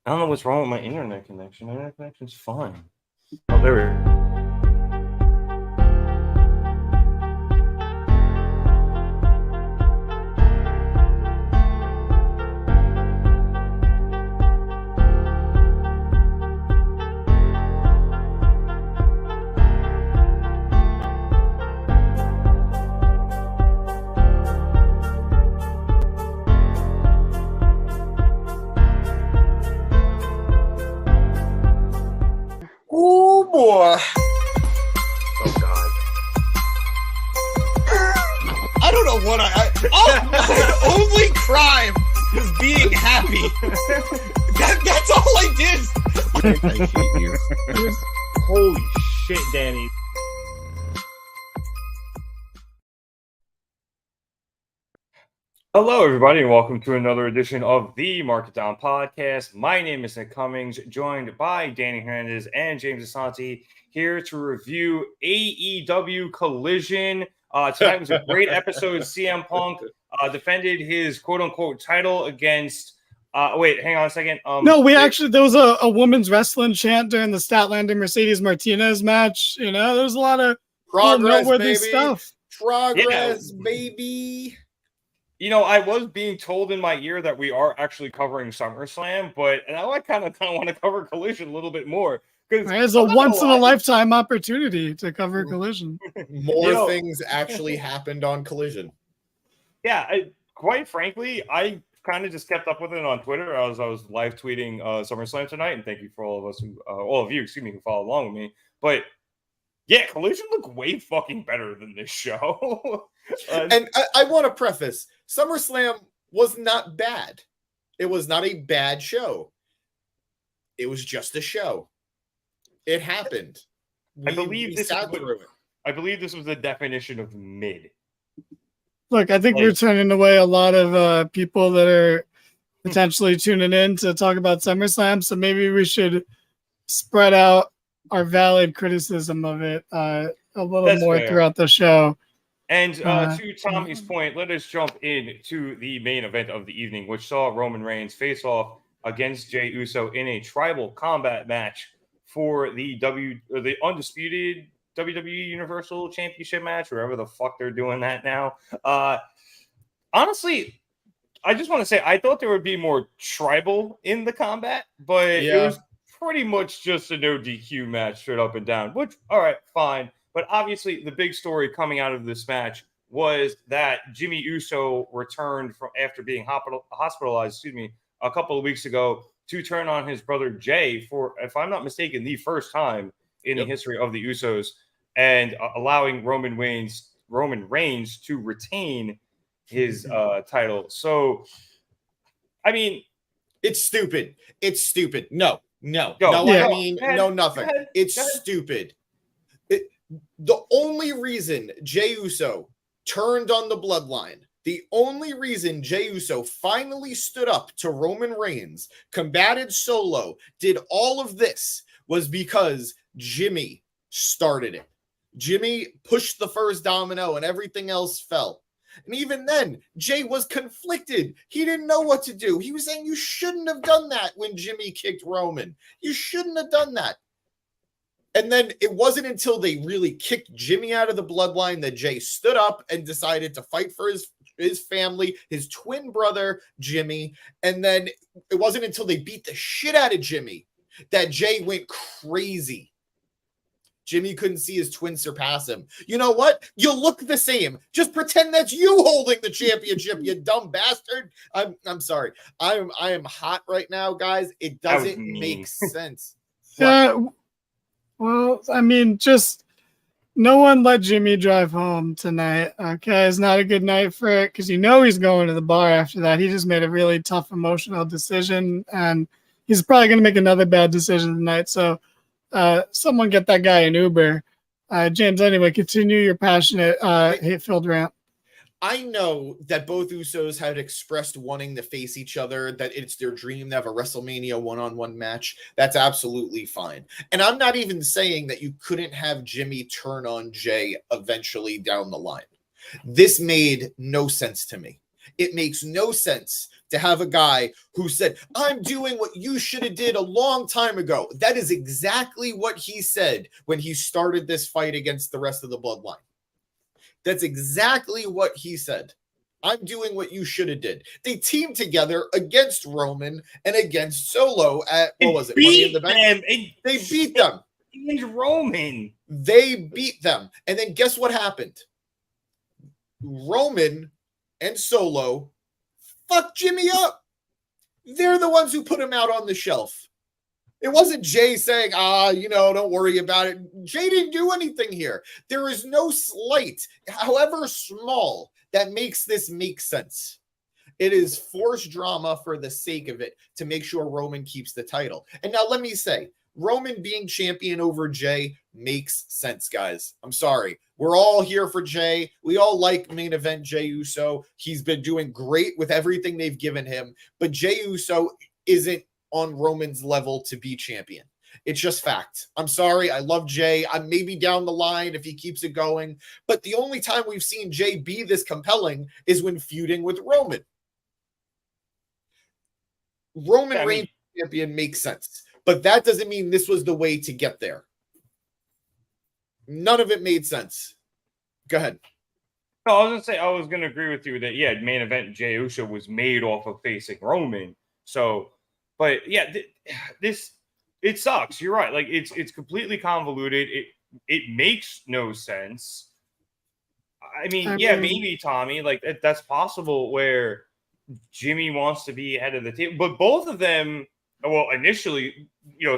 I don't know what's wrong with my internet connection. My internet connection's fine. Oh, there we go. Oh boy. Oh God. I don't know what my only crime was being happy. That's all I did. I hate you. Holy shit, Danny. Hello, everybody, and welcome to another edition of the Market Down Podcast. My name is Nick Cummings, joined by Danny Hernandez and James Asante, here to review AEW Collision. Tonight was a great episode. CM Punk defended his quote-unquote title against... wait, hang on a second. No, there was a women's wrestling chant during the Statlander Mercedes Martinez match. You know, there's a lot of Progress, noteworthy baby. Stuff. Progress, baby. You know, I was being told in my ear that we are actually covering SummerSlam, but now I kind of want to cover Collision a little bit more. It's a once-in-a-lifetime opportunity to cover Collision. More things actually happened on Collision. Yeah, quite frankly, I kind of just kept up with it on Twitter. I was live tweeting SummerSlam tonight, and thank you for all of you, who followed along with me. But yeah, Collision looked way fucking better than this show. And I want to preface, SummerSlam was not bad. It was not a bad show. It was just a show. It happened. I believe this was the definition of mid. Look, I think we're turning away a lot of people that are potentially tuning in to talk about SummerSlam, so maybe we should spread out our valid criticism of it a little more throughout the show. And to Tommy's point, let us jump into the main event of the evening, which saw Roman Reigns face off against Jey Uso in a tribal combat match for the undisputed WWE Universal Championship match, wherever the fuck they're doing that now. Honestly, I just want to say I thought there would be more tribal in the combat, but it was pretty much just a no DQ match straight up and down, which, all right, fine. But obviously, the big story coming out of this match was that Jimmy Uso returned from after being hospitalized, a couple of weeks ago to turn on his brother Jay for, if I'm not mistaken, the first time in the history of the Usos, and allowing Roman Reigns to retain his title. So, I mean, it's stupid. It's stupid. No, nothing. It's stupid. The only reason Jey Uso turned on the Bloodline, the only reason Jey Uso finally stood up to Roman Reigns, combated Solo, did all of this, was because Jimmy started it. Jimmy pushed the first domino and everything else fell. And even then, Jay was conflicted. He didn't know what to do. He was saying, you shouldn't have done that when Jimmy kicked Roman. You shouldn't have done that. And then it wasn't until they really kicked Jimmy out of the Bloodline that Jay stood up and decided to fight for his family, his twin brother, Jimmy. And then it wasn't until they beat the shit out of Jimmy that Jay went crazy. Jimmy couldn't see his twin surpass him. You know what? You look the same. Just pretend that's you holding the championship, you dumb bastard. I'm sorry. I am hot right now, guys. It doesn't make sense. Well, I mean, just no one let Jimmy drive home tonight. Okay, it's not a good night for it because he's going to the bar after that. He just made a really tough emotional decision, and he's probably going to make another bad decision tonight. So, someone get that guy an Uber. James, anyway, continue your passionate, hate-filled rant. I know that both Usos had expressed wanting to face each other, that it's their dream to have a WrestleMania one-on-one match. That's absolutely fine. And I'm not even saying that you couldn't have Jimmy turn on Jay eventually down the line. This made no sense to me. It makes no sense to have a guy who said, I'm doing what you should have did a long time ago. That is exactly what he said when he started this fight against the rest of the Bloodline. That's exactly what he said. I'm doing what you should have did. They teamed together against Roman and against Solo at, what was it? Money in the Bank? They beat them. Roman. They beat them. And then guess what happened? Roman and Solo fucked Jimmy up. They're the ones who put him out on the shelf. It wasn't Jay saying, don't worry about it. Jay didn't do anything here. There is no slight, however small, that makes this make sense. It is forced drama for the sake of it to make sure Roman keeps the title. And now let me say, Roman being champion over Jay makes sense, guys. I'm sorry. We're all here for Jay. We all like main event Jey Uso. He's been doing great with everything they've given him, but Jey Uso isn't on Roman's level to be champion. It's just fact. I'm sorry. I love Jay. I'm maybe down the line if he keeps it going, but the only time we've seen Jay be this compelling is when feuding with Roman. Roman Reigns champion makes sense, but that doesn't mean this was the way to get there. None of it made sense. Go ahead. No, I was going to say, I was going to agree with you that, main event Jey Uso was made off of facing Roman. So, but yeah, it sucks. You're right. Like, it's completely convoluted. It makes no sense. I mean, maybe, Tommy, like, that's possible where Jimmy wants to be head of the table. But both of them, well, initially,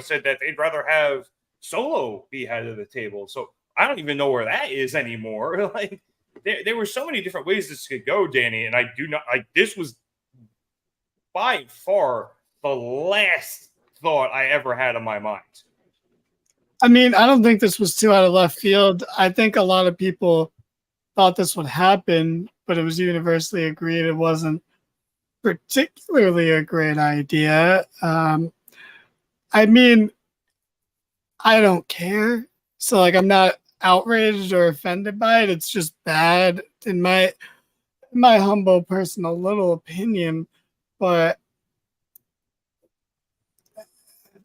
said that they'd rather have Solo be head of the table. So I don't even know where that is anymore. Like, there were so many different ways this could go, Danny, and I do not like. This was by far the last thought I ever had in my mind. I mean, I don't think this was too out of left field. I think a lot of people thought this would happen, but it was universally agreed it wasn't particularly a great idea. I mean, I don't care. So, like, I'm not outraged or offended by it. It's just bad in my humble personal little opinion. But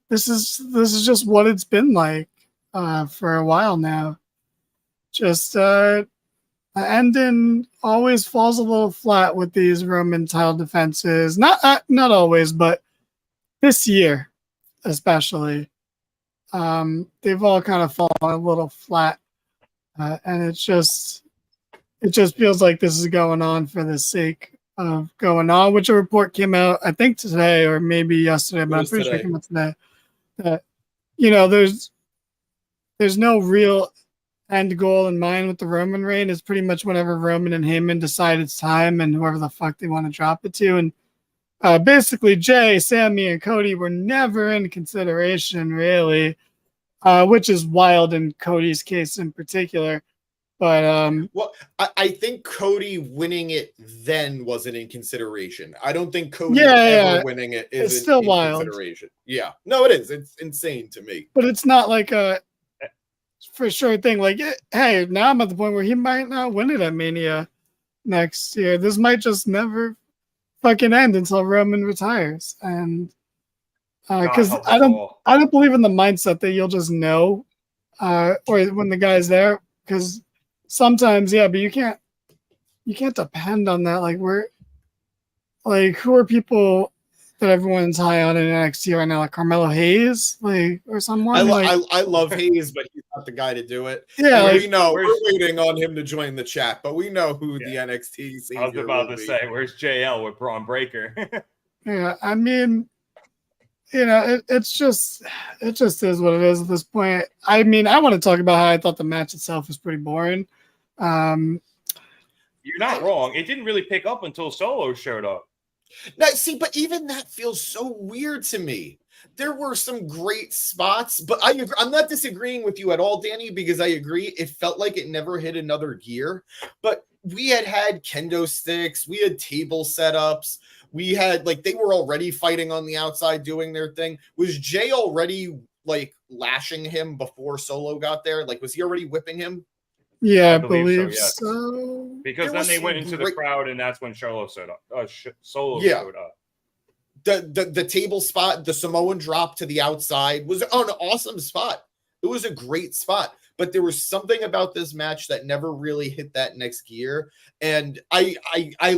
this is just what it's been like for a while now. Just the ending always falls a little flat with these Roman title defenses. Not always, but this year especially. They've all kind of fallen a little flat, and it just feels like this is going on for the sake of going on. Which a report came out, I think today or maybe yesterday, but I'm pretty sure it came out today. That there's no real end goal in mind with the Roman reign. It's pretty much whenever Roman and Heyman decide it's time, and whoever the fuck they want to drop it to. And basically, Jay, Sammy, and Cody were never in consideration, really, which is wild in Cody's case in particular. But well, I think Cody winning it then wasn't in consideration. I don't think Cody ever winning it is still in wild. Consideration. Yeah, no, it is. It's insane to me. But it's not like a for sure thing. Like, hey, now I'm at the point where he might not win it at Mania next year. This might just never fucking end until Roman retires. And because I don't believe in the mindset that you'll just know or when the guy's there, because sometimes but you can't depend on that. Like who are people that everyone's high on in NXT right now, like Carmelo Hayes, like, or someone? I love Hayes, but he's not the guy to do it. Yeah, like, we know we're waiting on him to join the chat, but we know who the NXT savior I was about to say, where's JL with Braun Breaker? Yeah, I mean, it just is what it is at this point. I mean, I want to talk about how I thought the match itself was pretty boring. You're not wrong. It didn't really pick up until Solo showed up. Now, see, but even that feels so weird to me. There were some great spots, but I'm not disagreeing with you at all, Danny, because I agree. It felt like it never hit another gear, but we had kendo sticks. We had table setups. We had, like, they were already fighting on the outside doing their thing. Was Jay already, like, lashing him before Solo got there? Like, was he already whipping him? Yeah, I believe so. Because then they went into the crowd, and that's when Solo showed up. Solo showed up. The table spot, the Samoan drop to the outside was an awesome spot. It was a great spot, but there was something about this match that never really hit that next gear. And I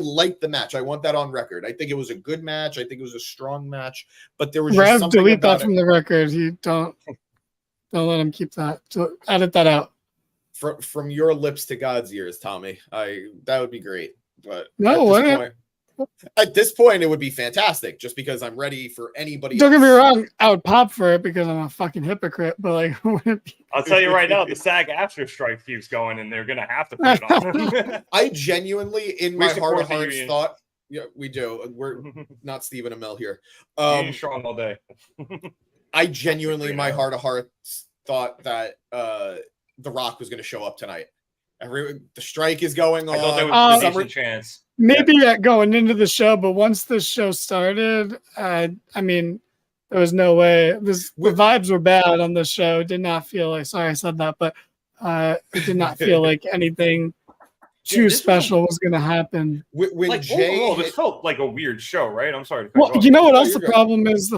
liked the match. I want that on record. I think it was a good match. I think it was a strong match, but there was just something delete about that from the record. You don't let him keep that. So edit that out. From your lips to God's ears, Tommy. That would be great. But no, at this point, it would be fantastic just because I'm ready for anybody. Don't get me wrong, I would pop for it because I'm a fucking hypocrite, but like I'll tell you right now, the SAG after strike keeps going and they're gonna have to put it on. I genuinely, in my heart of hearts, thought, yeah, we do. We're not Stephen Amell here. Strong all day. I genuinely, in my heart of hearts, thought that The Rock was gonna show up tonight. The strike is going on. I thought there was a decent chance. Maybe going into the show, but once the show started, I mean, there was no way. The vibes were bad on the show. It did not feel like, sorry I said that, but it did not feel like anything too special was going to happen. When like, Jay overall, this felt like a weird show, right? I'm sorry. Well, you know what else the problem is?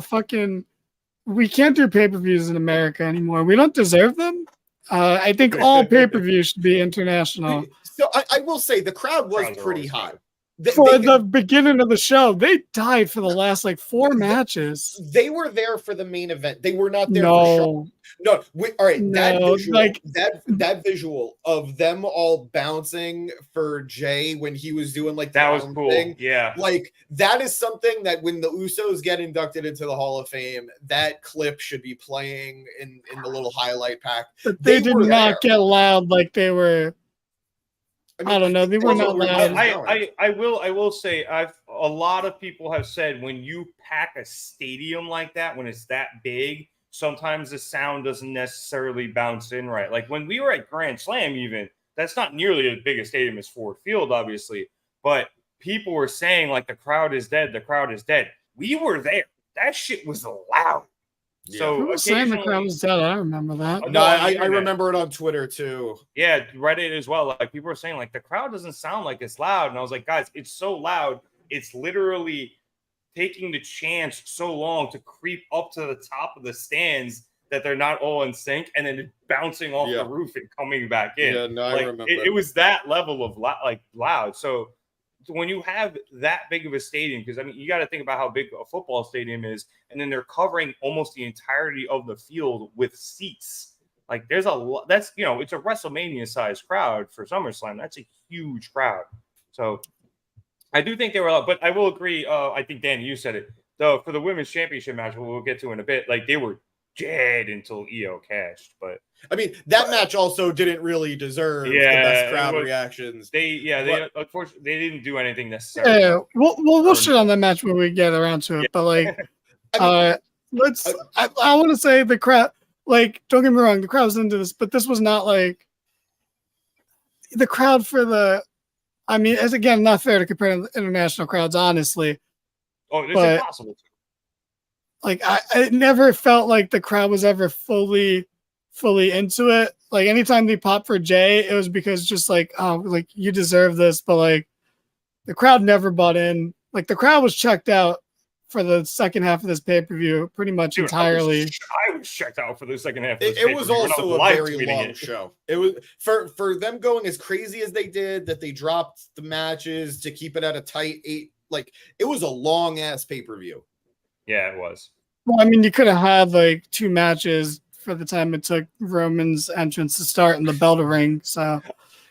We can't do pay-per-views in America anymore. We don't deserve them. I think all pay-per-views should be international. So I will say the crowd was pretty hot. For the beginning of the show, they died for the last like 4 matches. They were there for the main event. They were not there for show. No, all right. That visual of them all bouncing for Jay when he was doing like that was cool. Thing, yeah, like that is something that when the Usos get inducted into the Hall of Fame, that clip should be playing in the little highlight pack. But they did not get loud like they were. I don't know. They were not loud. I will say a lot of people have said when you pack a stadium like that, when it's that big, sometimes the sound doesn't necessarily bounce in right. Like when we were at Grand Slam, even that's not nearly as big a stadium as Ford Field, obviously, but people were saying like the crowd is dead. The crowd is dead. We were there. That shit was loud. Yeah. So who was saying the crowd was dead? I remember that. No, I remember it on Twitter too. Yeah, Reddit as well. Like people were saying, like the crowd doesn't sound like it's loud, and I was like, guys, it's so loud. It's literally taking the chance so long to creep up to the top of the stands that they're not all in sync, and then bouncing off the roof and coming back in. Yeah, no, like, I remember. It was that level of loud. So when you have that big of a stadium, because I mean, you got to think about how big a football stadium is, and then they're covering almost the entirety of the field with seats. Like there's a lot. That's it's a WrestleMania sized crowd for SummerSlam. That's a huge crowd. So I do think they were, but I will agree. I think Dan, you said it though. For the women's championship match, we'll get to in a bit. Like they were dead until EO cashed, but. I mean, that match also didn't really deserve the best crowd reactions. They unfortunately they didn't do anything necessary. Yeah, we'll shit on that match when we get around to it. But like, I want to say the crowd. Like, don't get me wrong, the crowd was into this, but this was not like the crowd for the. I mean, as again, not fair to compare international crowds, honestly. Oh, it's impossible to. Like, I never felt like the crowd was ever fully into it. Like anytime they popped for Jay, it was because just like, oh, like you deserve this, but like the crowd never bought in. Like the crowd was checked out for the second half of this pay-per-view pretty much entirely. I was checked out for the second half of this it was also a very long show. It was for them going as crazy as they did, that they dropped the matches to keep it at a tight 8. Like it was a long ass pay-per-view. Yeah, it was. Well, I mean, you could have had like 2 matches for the time it took Roman's entrance to start in the bell to ring. So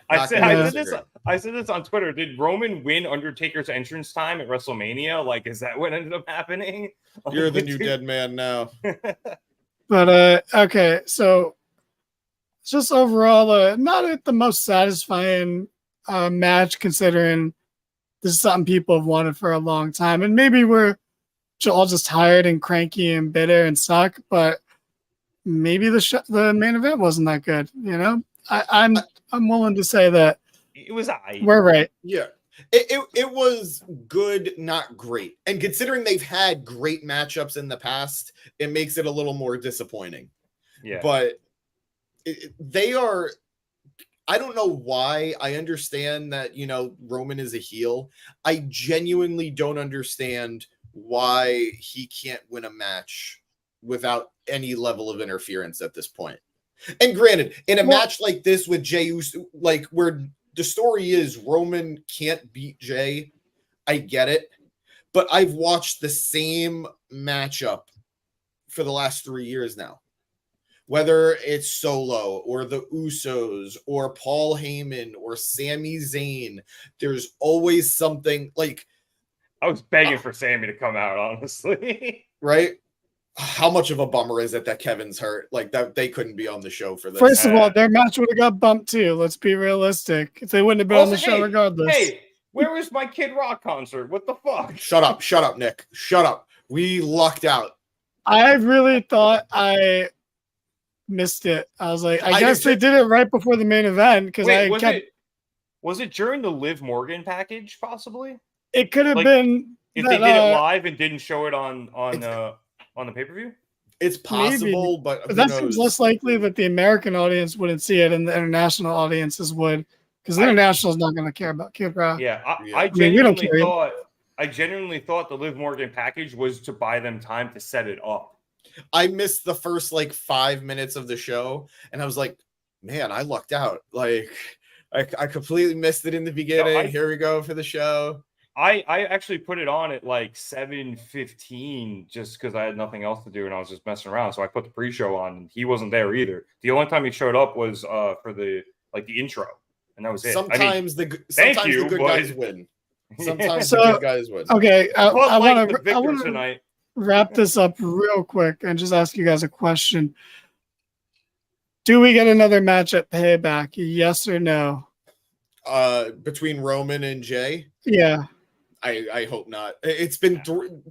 I said this on Twitter. Did Roman win Undertaker's entrance time at WrestleMania? Like, is that what ended up happening? You're the new dead man now. But okay, so just overall, not the most satisfying match, considering this is something people have wanted for a long time, and maybe we're all just tired and cranky and bitter and suck, but maybe the main event wasn't that good. I'm willing to say that it was. We're right. Yeah, it was good, not great. And considering they've had great matchups in the past, it makes it a little more disappointing. Yeah, but they are. I don't know why. I understand that Roman is a heel. I genuinely don't understand why he can't win a match without any level of interference at this point. And granted, in a match like this with Jey Uso, like where the story is Roman can't beat Jey, I get it. But I've watched the same matchup for the last 3 years now. Whether it's Solo or the Usos or Paul Heyman or Sami Zayn, there's always something like... I was begging for Sami to come out, honestly. Right? How much of a bummer is it that Kevin's hurt? Like that they couldn't be on the show for this. First of all, their match would have got bumped too. Let's be realistic. If they wouldn't have been on the show regardless. Hey, where was my Kid Rock concert? What the fuck? Shut up, Nick. Shut up. We lucked out. I really thought I missed it. I was like, I guess they did it right before the main event because was it during the Liv Morgan package, possibly? It could have been if they did it live and didn't show it on the pay-per-view. It's possible, but that seems less likely that the American audience wouldn't see it and the international audiences would, because the international is not going to care about Kid Rock. Yeah, I genuinely thought the Liv Morgan package was to buy them time to set it up. I missed the first 5 minutes of the show, and I was like, man, I lucked out. Like, I completely missed it in the beginning. Here we go for the show. I actually put it on at 7:15 just because I had nothing else to do and I was just messing around. So I put the pre-show on and he wasn't there either. The only time he showed up was for the intro, and that was it. Sometimes the good guys win. Sometimes the good guys win. Okay, I want to wrap this up real quick and just ask you guys a question. Do we get another match at Payback? Yes or no? Between Roman and Jey? Yeah. I hope not. It's been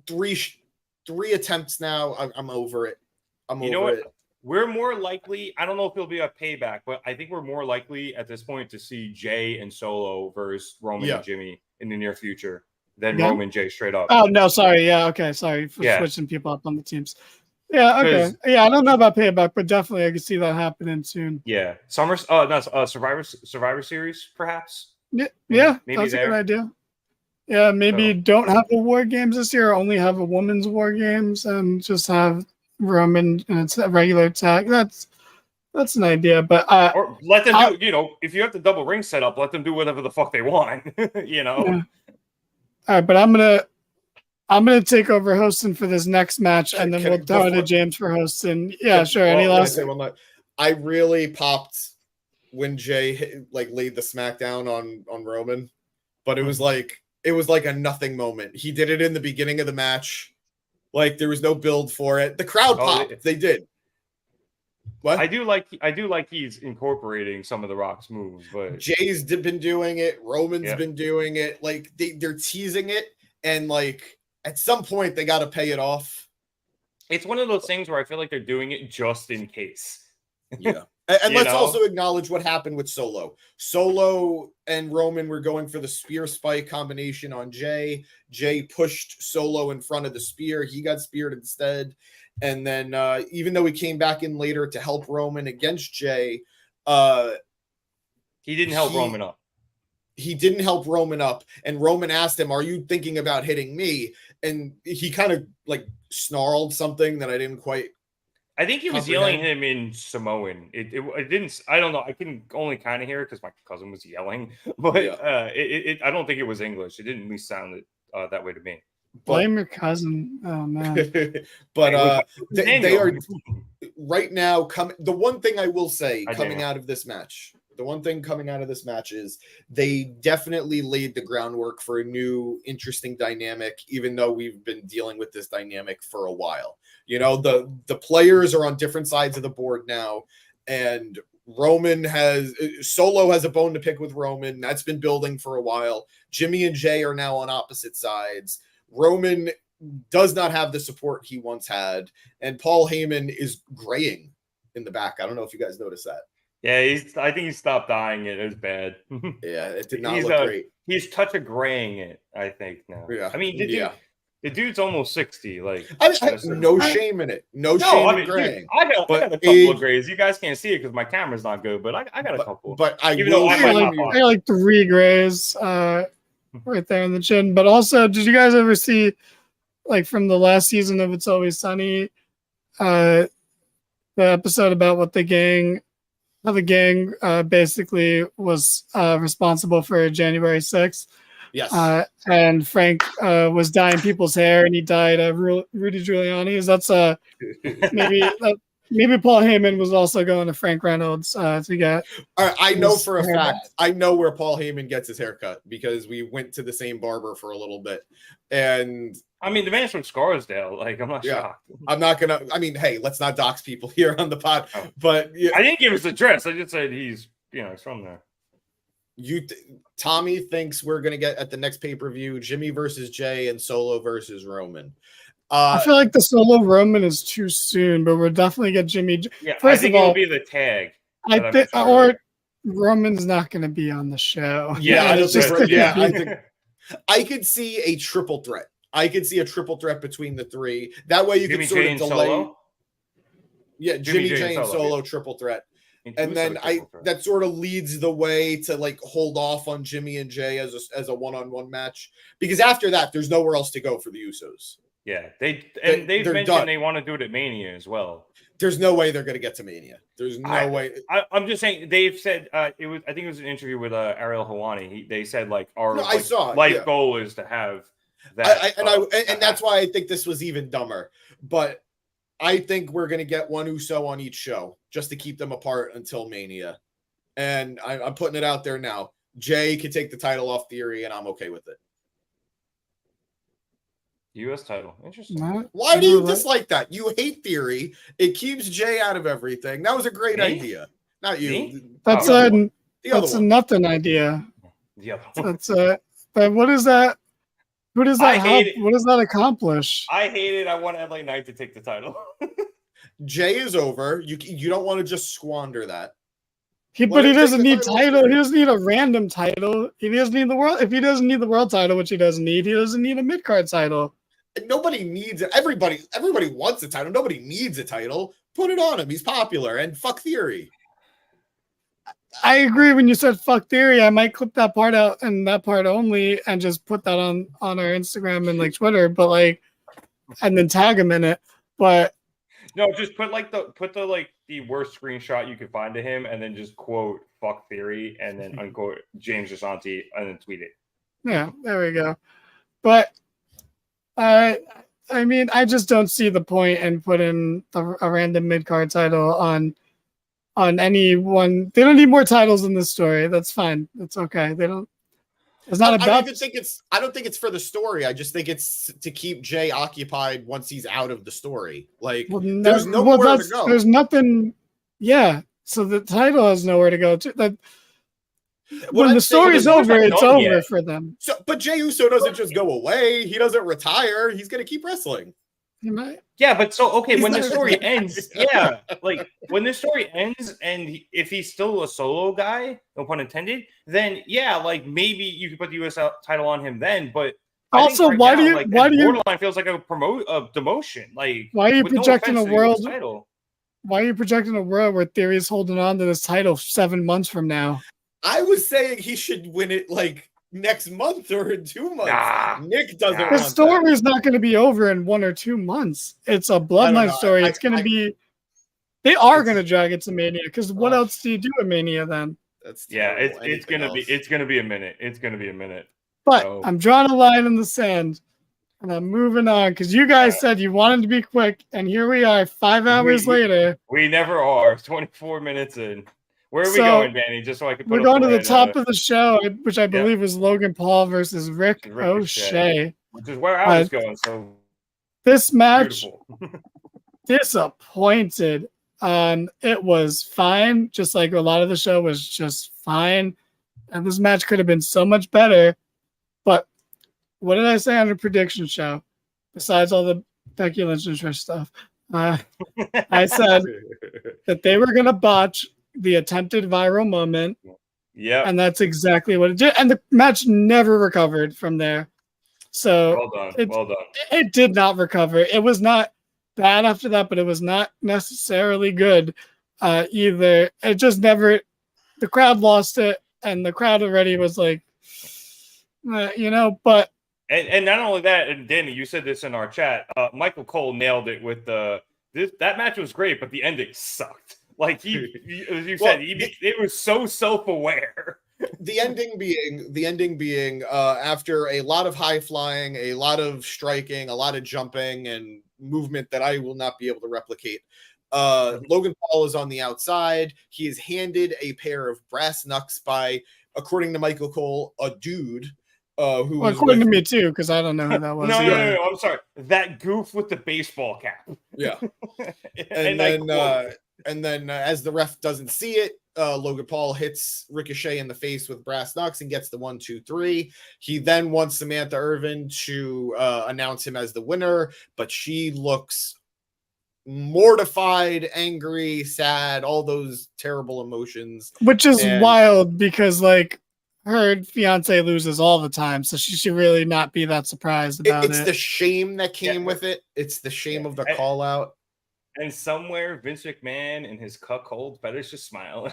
three attempts now. I'm over it. You know what? We're more likely, I don't know if it'll be a Payback, but I think we're more likely at this point to see Jey and Solo versus Roman and Jimmy in the near future than Roman Jey straight up. Oh, no, sorry. Yeah, okay. Sorry for switching people up on the teams. Yeah, okay. Yeah, I don't know about Payback, but definitely I can see that happening soon. Yeah. Survivor Series, perhaps? Yeah, maybe that's a good idea. Yeah, maybe don't have the War Games this year, only have a women's War Games and just have Roman and it's a regular tag. That's an idea, but or let them do, if you have the double ring set up, let them do whatever the fuck they want, Yeah. All right, but I'm gonna take over hosting for this next match, and then we'll throw it to James for hosting. Yeah, sure. Any last? I really popped when Jey laid the smackdown on Roman, but it was like a nothing moment. He did it in the beginning of the match, there was no build for it. The crowd popped. They did. What? I do like he's incorporating some of the Rock's moves, but Jay's been doing it. Roman's been doing it. They're teasing it, and at some point they got to pay it off. It's one of those things where I feel like they're doing it just in case. Yeah. And let's also acknowledge what happened with Solo. Solo and Roman were going for the spear spike combination on Jey. Jey pushed Solo in front of the spear. He got speared instead. And then even though he came back in later to help Roman against Jey, he didn't help Roman up. He didn't help Roman up. And Roman asked him, "Are you thinking about hitting me?" And he kind of snarled something that I didn't quite. I think he was yelling at him in Samoan. It didn't. I don't know. I can only kind of hear it because my cousin was yelling, but I don't think it was English. It didn't at least sound that way to me. Blame your cousin. Oh man. But they are right now. The one thing I will say coming out of this match. The one thing coming out of this match is they definitely laid the groundwork for a new, interesting dynamic, even though we've been dealing with this dynamic for a while. The players are on different sides of the board now, and Solo has a bone to pick with Roman. That's been building for a while. Jimmy and Jey are now on opposite sides. Roman does not have the support he once had, and Paul Heyman is graying in the back. I don't know if you guys noticed that. Yeah, I think he stopped dyeing it. It was bad. Yeah, it did not look great. He's touch of graying it, I think, now. Yeah. I mean, the dude's almost 60. No shame in it. No shame in graying. Dude, I got a couple of grays. You guys can't see it because my camera's not good, but I got a couple. But I got 3 grays right there in the chin. But also, did you guys ever see like from the last season of It's Always Sunny, the episode about how the gang basically was responsible for January 6th. Yes. And Frank was dyeing people's hair, and he dyed Rudy Giuliani's. That's maybe Paul Heyman was also going to Frank Reynolds to get. I know for a fact. I know where Paul Heyman gets his haircut because we went to the same barber for a little bit, and I mean, the man's from Scarsdale. Like, I'm not shocked. I'm not gonna. I mean, hey, let's not dox people here on the pod. Oh. But I didn't give his address. I just said he's from there. Tommy thinks we're gonna get at the next pay-per-view Jimmy versus Jay and Solo versus Roman. I feel like the Solo Roman is too soon, but we'll definitely get Jimmy. Yeah, first I think it'll be the tag. Or Roman's not going to be on the show. Yeah, I could see a triple threat. I could see a triple threat between the three. That way you Jimmy, could sort Jay, of delay. Solo? Yeah, Jimmy, Jay, and Solo triple threat. And then that sort of leads the way to like hold off on Jimmy and Jay as a one-on-one match, because after that there's nowhere else to go for the Usos. Yeah, they've mentioned done. They want to do it at Mania as well. There's no way they're going to get to Mania. There's no way. I'm just saying. They've said I think it was an interview with Ariel Helwani. They said like our life goal is to have that. And that's why I think this was even dumber. But I think we're going to get one Uso on each show just to keep them apart until Mania. And I'm putting it out there now. Jay could take the title off Theory, and I'm okay with it. U.S. title. Interesting. Why do you dislike that? You hate Theory. It keeps Jay out of everything. That was a great idea. Not you. Me? That's a nothing idea. The other one. That's but what is that? What does that help? What does that accomplish? I hate it. I want LA Knight to take the title. Jay is over. You don't want to just squander that. But he doesn't need title. He doesn't need a random title. He doesn't need the world. If he doesn't need the world title, which he doesn't need a mid-card title. Nobody needs it. Everybody wants a title. Nobody needs a title. Put it on him. He's popular. And fuck Theory. I agree. When you said fuck Theory, I might clip that part out and that part only and just put that on our Instagram and like Twitter, but like, and then tag him in it. But no, just put the worst screenshot you could find of him and then just quote fuck Theory and then unquote James Gisanti and then tweet it. Yeah, there we go. But I mean, I just don't see the point in putting a random mid-card title on anyone. They don't need more titles in this story. That's fine. That's okay. They don't. It's not about. I don't think it's for the story. I just think it's to keep Jay occupied once he's out of the story. Like there's nowhere to go. There's nothing. Yeah. So the title has nowhere to go to. When the story's over, it's over for them. So, but Jey Uso doesn't just go away. He doesn't retire. He's going to keep wrestling. He might. Yeah, but so okay, when the story ends, like when the story ends, and if he's still a solo guy, no pun intended, then like maybe you could put the U.S. title on him then. But also, why do you Borderline feels like a demotion? Like why are you projecting a world? Why are you projecting a world where Theory's holding on to this title 7 months from now? I was saying he should win it like next month or in 2 months. Nick doesn't want the story's not going to be over in 1 or 2 months. It's a Bloodline story. It's going to be. They are going to drag it to Mania because what else do you do at Mania then? It's going to be a minute. It's going to be a minute. But I'm drawing a line in the sand, and I'm moving on because you guys said you wanted to be quick, and here we are 5 hours later. We never are. 24 minutes in. Where are we going, Danny? Just so I can put we're going to the top of the show, which I believe was Logan Paul versus Rick O'Shea. Which is where I was going. So this match, disappointed. It was fine, just like a lot of the show was just fine. And this match could have been so much better. But what did I say on the prediction show? Besides all the Becky Lynch and Trish stuff, I said that they were going to botch the attempted viral moment. Yeah. And that's exactly what it did. And the match never recovered from there. So well done. It did not recover. It was not bad after that, but it was not necessarily good either. It just never, the crowd lost it, and the crowd already was like, but And not only that, and Danny, you said this in our chat. Michael Cole nailed it with that match was great, but the ending sucked. Like as you said, it was so self-aware. The ending being after a lot of high flying, a lot of striking, a lot of jumping and movement that I will not be able to replicate. Logan Paul is on the outside. He is handed a pair of brass knucks by, according to Michael Cole, a dude. According to me too, because I don't know who that was. No, I'm sorry. That goof with the baseball cap. Yeah. and then as the ref doesn't see it, Logan Paul hits Ricochet in the face with brass knucks and gets the 1, 2, 3. He then wants Samantha Irvin to announce him as the winner, but she looks mortified, angry, sad, all those terrible emotions. Which is wild because like her fiance loses all the time, so she should really not be that surprised about it. It's the shame that came with it. It's the shame of the call out. And somewhere Vince McMahon and his cuckold fetish just smiling.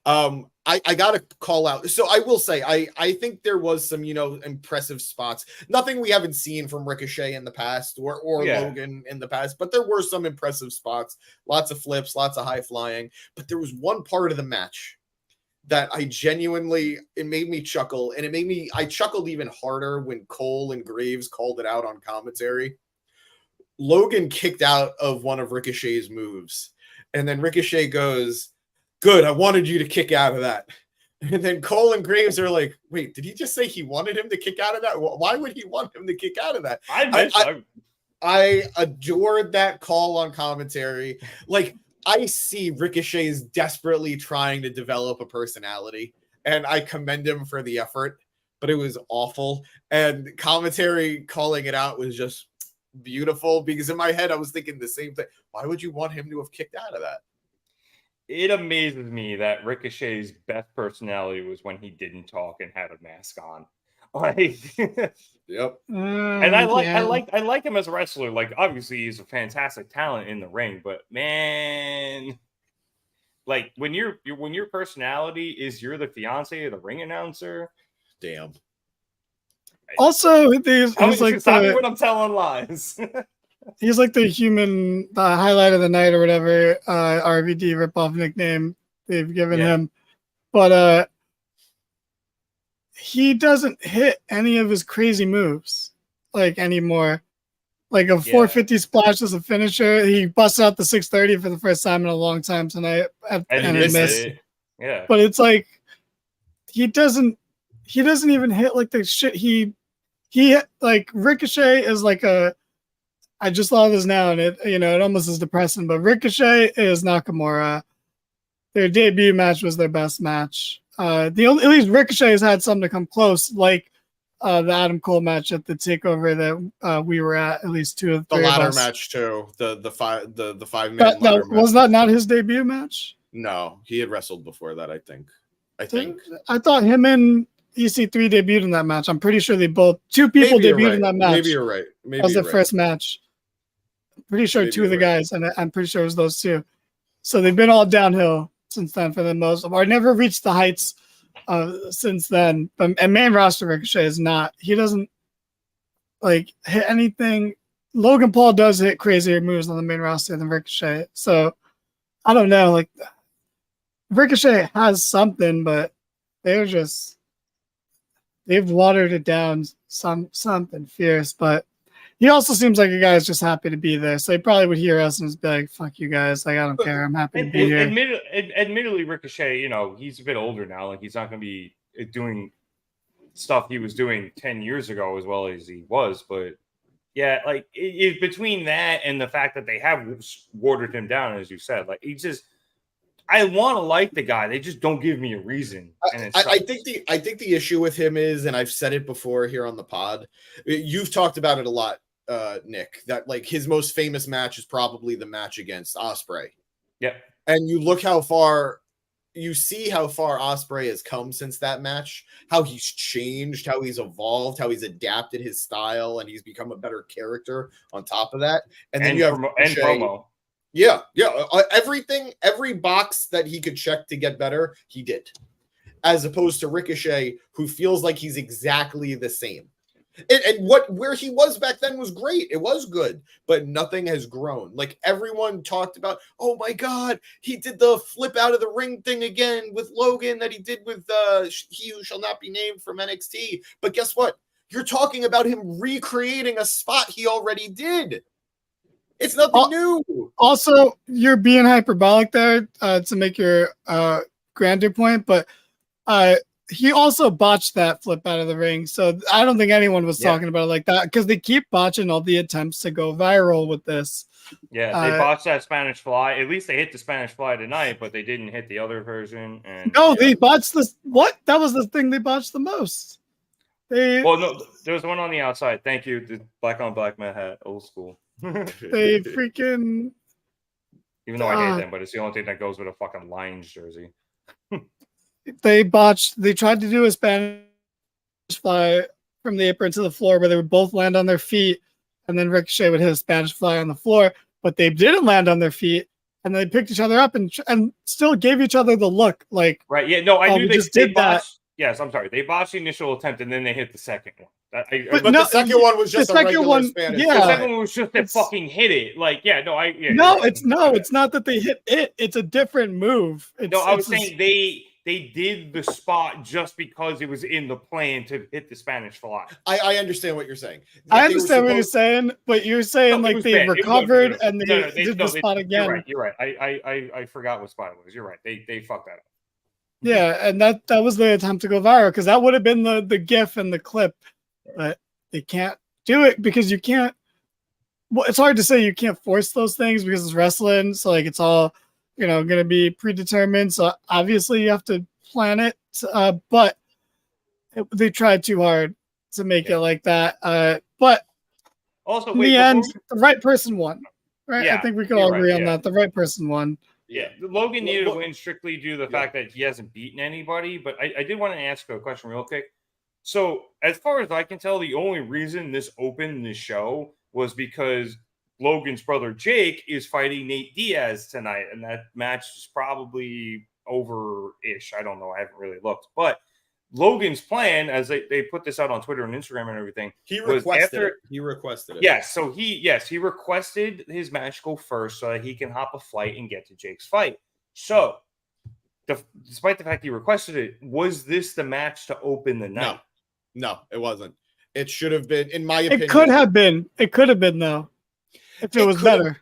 I gotta call out. So I will say, I think there was some, impressive spots. Nothing we haven't seen from Ricochet in the past or Logan in the past, but there were some impressive spots. Lots of flips, lots of high flying. But there was one part of the match that it made me chuckle, and I chuckled even harder when Cole and Graves called it out on commentary. Logan kicked out of one of Ricochet's moves, and then Ricochet goes, "Good, I wanted you to kick out of that." And then Cole and Graves are like, "Wait, did he just say he wanted him to kick out of that? Why would he want him to kick out of that?" I adored that call on commentary. Like, I see Ricochet is desperately trying to develop a personality, and I commend him for the effort, but it was awful. And commentary calling it out was just beautiful, because in my head I was thinking the same thing. Why would you want him to have kicked out of that? It amazes me that Ricochet's best personality was when he didn't talk and had a mask on. Like, yep. And I like him as a wrestler. Like, obviously he's a fantastic talent in the ring, but man, like when your personality is you're the fiance of the ring announcer. Damn. Also, he's like when I'm telling lies. He's like the highlight of the night or whatever RVD ripoff nickname they've given him, but he doesn't hit any of his crazy moves like anymore. Like a 450 splash as a finisher. He busted out the 630 for the first time in a long time tonight, and it missed. Yeah, but it's like he doesn't even hit like the shit he like. Ricochet is like I just saw this now, and it almost is depressing. But Ricochet is Nakamura. Their debut match was their best match. At least Ricochet has had something to come close, like the Adam Cole match at the takeover that we were at least 2 of 3 the ladder of us. match too. The 5-man ladder match. Was that not his debut match? No, he had wrestled before that. I think. I thought him and EC3 debuted in that match. I'm pretty sure two people debuted in that match. Maybe you're right. Maybe that was their first match. I'm pretty sure 2 of the guys, and I'm pretty sure it was those 2. So they've been all downhill since then for the most part. Never reached the heights since then. And main roster Ricochet is not. He doesn't like hit anything. Logan Paul does hit crazier moves on the main roster than Ricochet. So I don't know. Like Ricochet has something, but they've watered it down something fierce. But he also seems like a guy who's just happy to be there. So he probably would hear us and just be like, "Fuck you guys. Like, I don't care. I'm happy to be here." Admittedly, Ricochet, he's a bit older now. Like, he's not going to be doing stuff he was doing 10 years ago as well as he was. But yeah, like between that and the fact that they have watered him down, as you said, like I want to like the guy. They just don't give me a reason. I think the issue with him is, and I've said it before here on the pod, you've talked about it a lot, Nick, that like his most famous match is probably the match against Ospreay. Yeah. And you see how far Ospreay has come since that match, how he's changed, how he's evolved, how he's adapted his style, and he's become a better character on top of that. And then you have promo. Yeah. Everything, every box that he could check to get better, he did. as opposed to Ricochet, who feels like he's exactly the same. And where he was back then was great. It was good, but nothing has grown. Like everyone talked about, oh my God, he did the flip out of the ring thing again with Logan that he did with He Who Shall Not Be Named from NXT. But guess what? You're talking about him recreating a spot he already did. It's nothing new. Also, you're being hyperbolic there to make your grander point, but he also botched that flip out of the ring. So I don't think anyone was talking about it like that because they keep botching all the attempts to go viral with this. Yeah, they botched that Spanish Fly. At least they hit the Spanish Fly tonight, but they didn't hit the other version. And no, they botched this. What? That was the thing they botched the most. Well, no, there was one on the outside. Thank you. The black on black man hat, old school. They freaking. Even though I hate them, but it's the only thing that goes with a fucking Lions jersey. They tried to do a Spanish Fly from the apron to the floor where they would both land on their feet and then Ricochet would hit a Spanish Fly on the floor, but they didn't land on their feet and they picked each other up and still gave each other the look like, right. Yeah, no, I knew they just did botched, that. Yes, I'm sorry. They botched the initial attempt and then they hit the second one. But the second one was just a regular Spanish. Yeah, the second one was just to fucking hit it. Like, it's not that they hit it. It's a different move. I was saying they did the spot just because it was in the plan to hit the Spanish Fly. I understand what you're saying. I understand what you're saying, but you're saying like they recovered and they did the spot again. You're right. I forgot what spot it was. You're right. They fucked that up. Yeah, and that was the attempt to go viral because that would have been the GIF and the clip, but they can't do it because you can't. Well, it's hard to say you can't force those things because it's wrestling, so like it's all going to be predetermined. So obviously you have to plan it, but they tried too hard to make it like that. But also, in the end, the right person won. Right? Yeah, I think we can all agree on that. The right person won. Yeah, Logan needed to win strictly due to the fact that he hasn't beaten anybody. But I did want to ask a question real quick. So, as far as I can tell, the only reason this opened the show was because Logan's brother Jake is fighting Nate Diaz tonight, and that match is probably over-ish. I don't know. I haven't really looked. But Logan's plan, as they put this out on Twitter and Instagram and everything, he requested it. Yes, so he requested his match go first so that he can hop a flight and get to Jake's fight. So, despite the fact he requested it, was this the match to open the night? No, it wasn't. It should have been, in my opinion. It could have been. It could have been though, if it was better.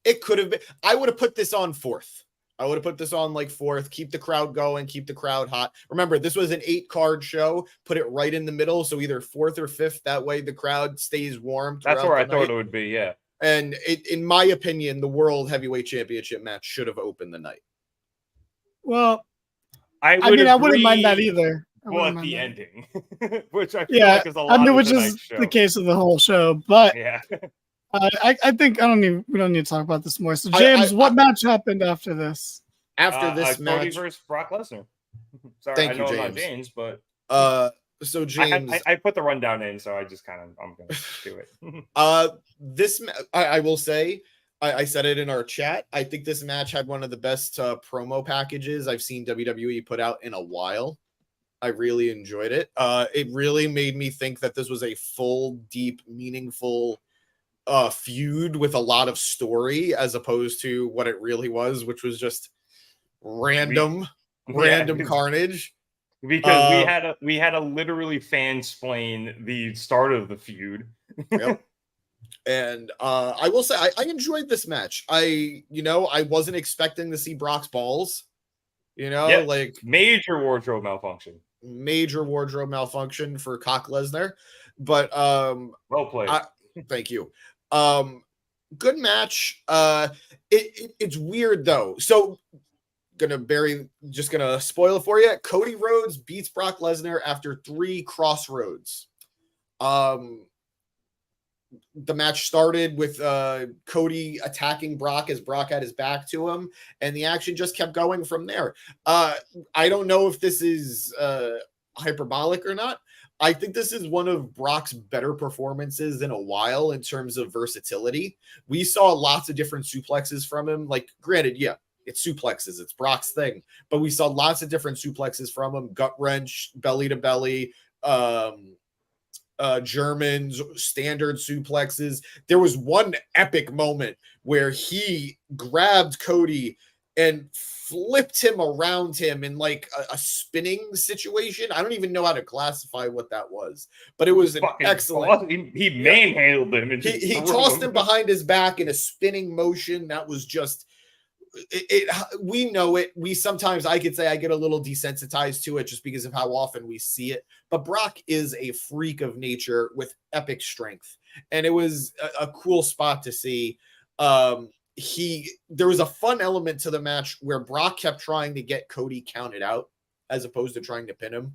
It could have been. I would have put this on fourth. I would have put this on like fourth, keep the crowd going, keep the crowd hot. Remember, this was an 8-card show. Put it right in the middle, so either fourth or fifth. That way, the crowd stays warm. That's where I thought it would be, yeah. And in my opinion, the World Heavyweight Championship match should have opened the night. Well, I wouldn't mind that either. Well, the ending, which I feel like is a lot. Which is the case of the whole show, but yeah. I think we don't need to talk about this more. So James, what match happened after this? After this match, Cody versus Brock Lesnar. Sorry, Thank I know you, I'm not James, but so James, I put the rundown in, so I just I'm gonna do it. I will say, I said it in our chat. I think this match had one of the best promo packages I've seen WWE put out in a while. I really enjoyed it. It really made me think that this was a full, deep, meaningful feud with a lot of story as opposed to what it really was, which was just random carnage. Because we had to literally fansplain the start of the feud. Yep. And I will say I enjoyed this match. I wasn't expecting to see Brock's balls. Like major wardrobe malfunction for Cock Lesnar. But well played. Thank you. Good match. It's weird though. So gonna spoil it for you. Cody Rhodes beats Brock Lesnar after 3 crossroads. The match started with Cody attacking Brock as Brock had his back to him, and the action just kept going from there. I don't know if this is hyperbolic or not. I think this is one of Brock's better performances in a while in terms of versatility. We saw lots of different suplexes from him. Like, granted, it's suplexes. It's Brock's thing. But we saw lots of different suplexes from him: gut wrench, belly to belly, Germans, standard suplexes. There was one epic moment where he grabbed Cody and flipped him around him in like a spinning situation. I don't even know how to classify what that was, but it was an excellent. Awesome. He manhandled him. And he tossed him behind his back in a spinning motion. That was just it. We know it. We sometimes, I could say, I get a little desensitized to it just because of how often we see it. But Brock is a freak of nature with epic strength, and it was a cool spot to see. There was a fun element to the match where Brock kept trying to get Cody counted out as opposed to trying to pin him.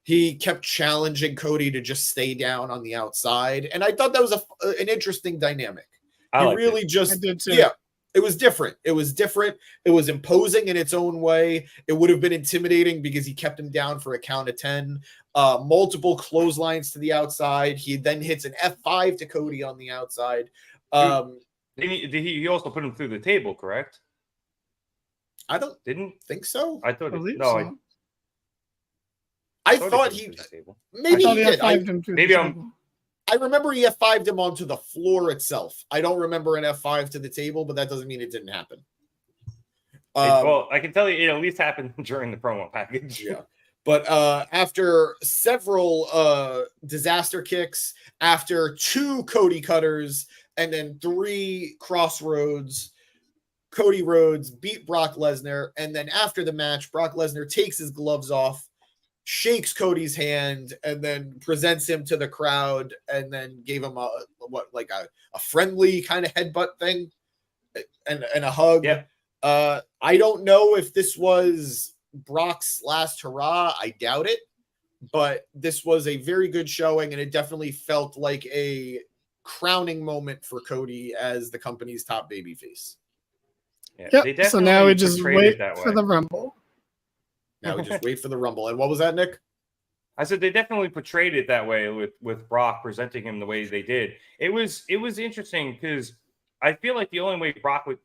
He kept challenging Cody to just stay down on the outside, and I thought that was an interesting dynamic. I did too. Yeah, it was different. It was different. It was imposing in its own way. It would have been intimidating because he kept him down for a count of 10. Multiple clotheslines to the outside. He then hits an F5 to Cody on the outside. He also put him through the table, correct? I didn't think so. I thought so. I thought he maybe he did. I remember he F5'd him onto the floor itself. I don't remember an F5 to the table, but that doesn't mean it didn't happen. Well, I can tell you it at least happened during the promo package. Yeah. But after several disaster kicks, after 2 Cody cutters, and then 3 crossroads, Cody Rhodes beat Brock Lesnar. And then after the match, Brock Lesnar takes his gloves off, shakes Cody's hand, and then presents him to the crowd, and then gave him a friendly kind of headbutt thing and a hug. Yeah. I don't know if this was Brock's last hurrah. I doubt it, but this was a very good showing, and it definitely felt like a crowning moment for Cody as the company's top babyface. Yeah, yep. So now we just wait for the Rumble. Now we just wait for the Rumble. And what was that, Nick? I said they definitely portrayed it that way with Brock presenting him the way they did. It was interesting because I feel like the only way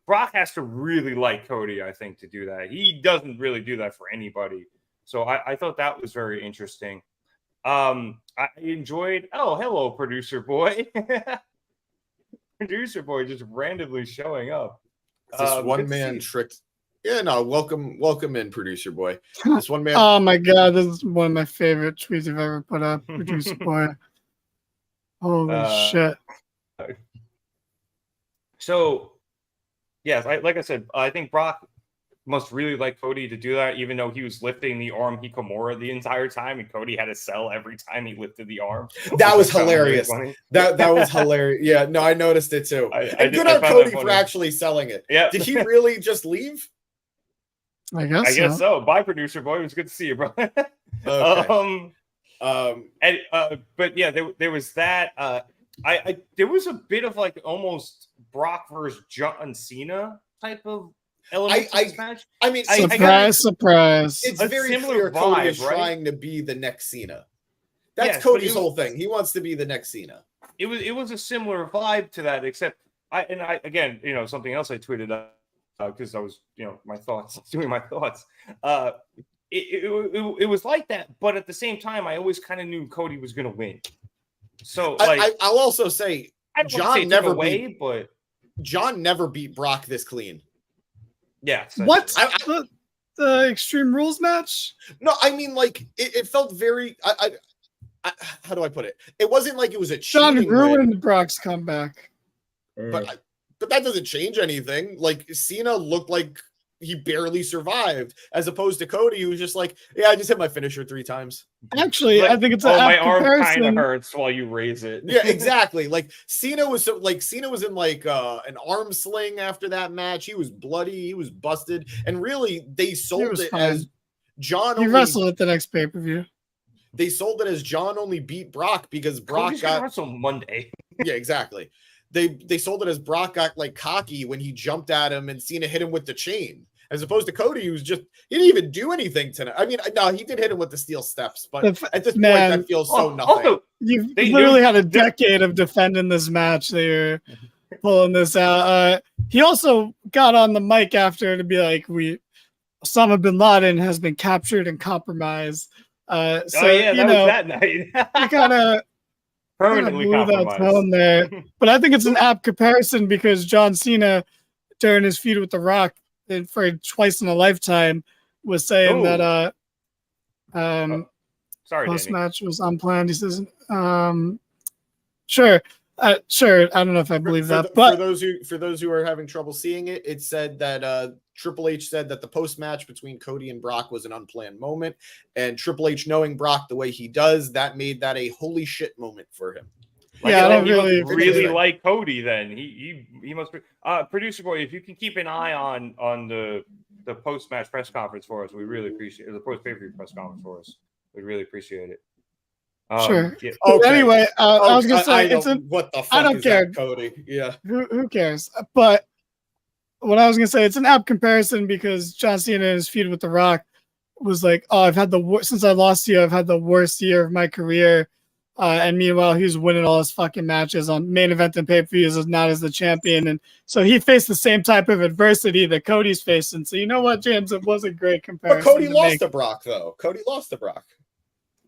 Brock has to really like Cody, I think, to do that. He doesn't really do that for anybody. So I thought that was very interesting. I enjoyed. Oh, hello, producer boy. Producer boy just randomly showing up. This one man tricked. Yeah, no, welcome in, producer boy. This one man. Oh my god, this is one of my favorite tweets I've ever put up, producer boy. Holy shit. So, yes, like I said, I think Brock must really like Cody to do that, even though he was lifting the arm Hikamura the entire time, and Cody had to sell every time he lifted the arm. That was hilarious. Really that was hilarious. Yeah, no, I noticed it too. Good on Cody for actually selling it. Yeah. Did he really just leave? I guess so. Bye, producer boy. It was good to see you, bro. Okay. But yeah, there was that. There was a bit of like almost Brock versus John Cena type of element to this match. I mean, surprise. It's very clear Cody is trying to be the next Cena. That's Cody's whole thing. He wants to be the next Cena. It was a similar vibe to that, except I again, something else I tweeted out because I was, doing my thoughts. It was like that, but at the same time, I always kind of knew Cody was going to win. So I'll also say John never beat Brock this clean. Yeah. What? The Extreme Rules match? No, I mean, like, it felt very... how do I put it? It wasn't like it was a cheating John ruined Brock's comeback. But that doesn't change anything. Like, Cena looked like he barely survived, as opposed to Cody, who was just like, yeah, I just hit my finisher 3 times. Actually, I think it's my arm kind of hurts while you raise it. Yeah, exactly. Like Cena was in like an arm sling after that match. He was bloody, he was busted, and really they sold it as John. He wrestled at the next pay-per-view. They sold it as John only beat Brock because Brock got wrestle Monday. Yeah, exactly. They sold it as Brock got like cocky when he jumped at him and Cena hit him with the chain, as opposed to Cody, who's he didn't even do anything tonight. I mean, no, he did hit him with the steel steps, but at this point, that feels so nothing. You literally had a decade of defending this match. They pulling this out. He also got on the mic after to be like, Osama bin Laden has been captured and compromised. So, that was that night. he kind of permanently blew that compromised. tone there. But I think it's an apt comparison because John Cena, during his feud with The Rock, for twice in a lifetime, was saying that sorry, post Danny. match was unplanned. He says, sure. Sure, I don't know if I believe that, but for those who are having trouble seeing it, it said that Triple H said that the post match between Cody and Brock was an unplanned moment, and Triple H, knowing Brock the way he does, that made that a holy shit moment for him. Yeah, I don't really like Cody. Then he must be producer boy. If you can keep an eye on the post match press conference for us, we really appreciate it. The post pay-per-view press conference for us. We'd really appreciate it. Sure. Yeah. Okay. Anyway, I was gonna say what the fuck I don't care, Cody. Yeah. Who cares? But what I was gonna say, it's an apt comparison because John Cena in his feud with The Rock was like, "Oh, I've had since I lost to you, I've had the worst year of my career." And meanwhile, he was winning all his fucking matches on main event and pay-per-views, not as the champion. And so he faced the same type of adversity that Cody's facing. So you know what, James? It was a great comparison. But Cody lost to Brock, though. Cody lost to Brock.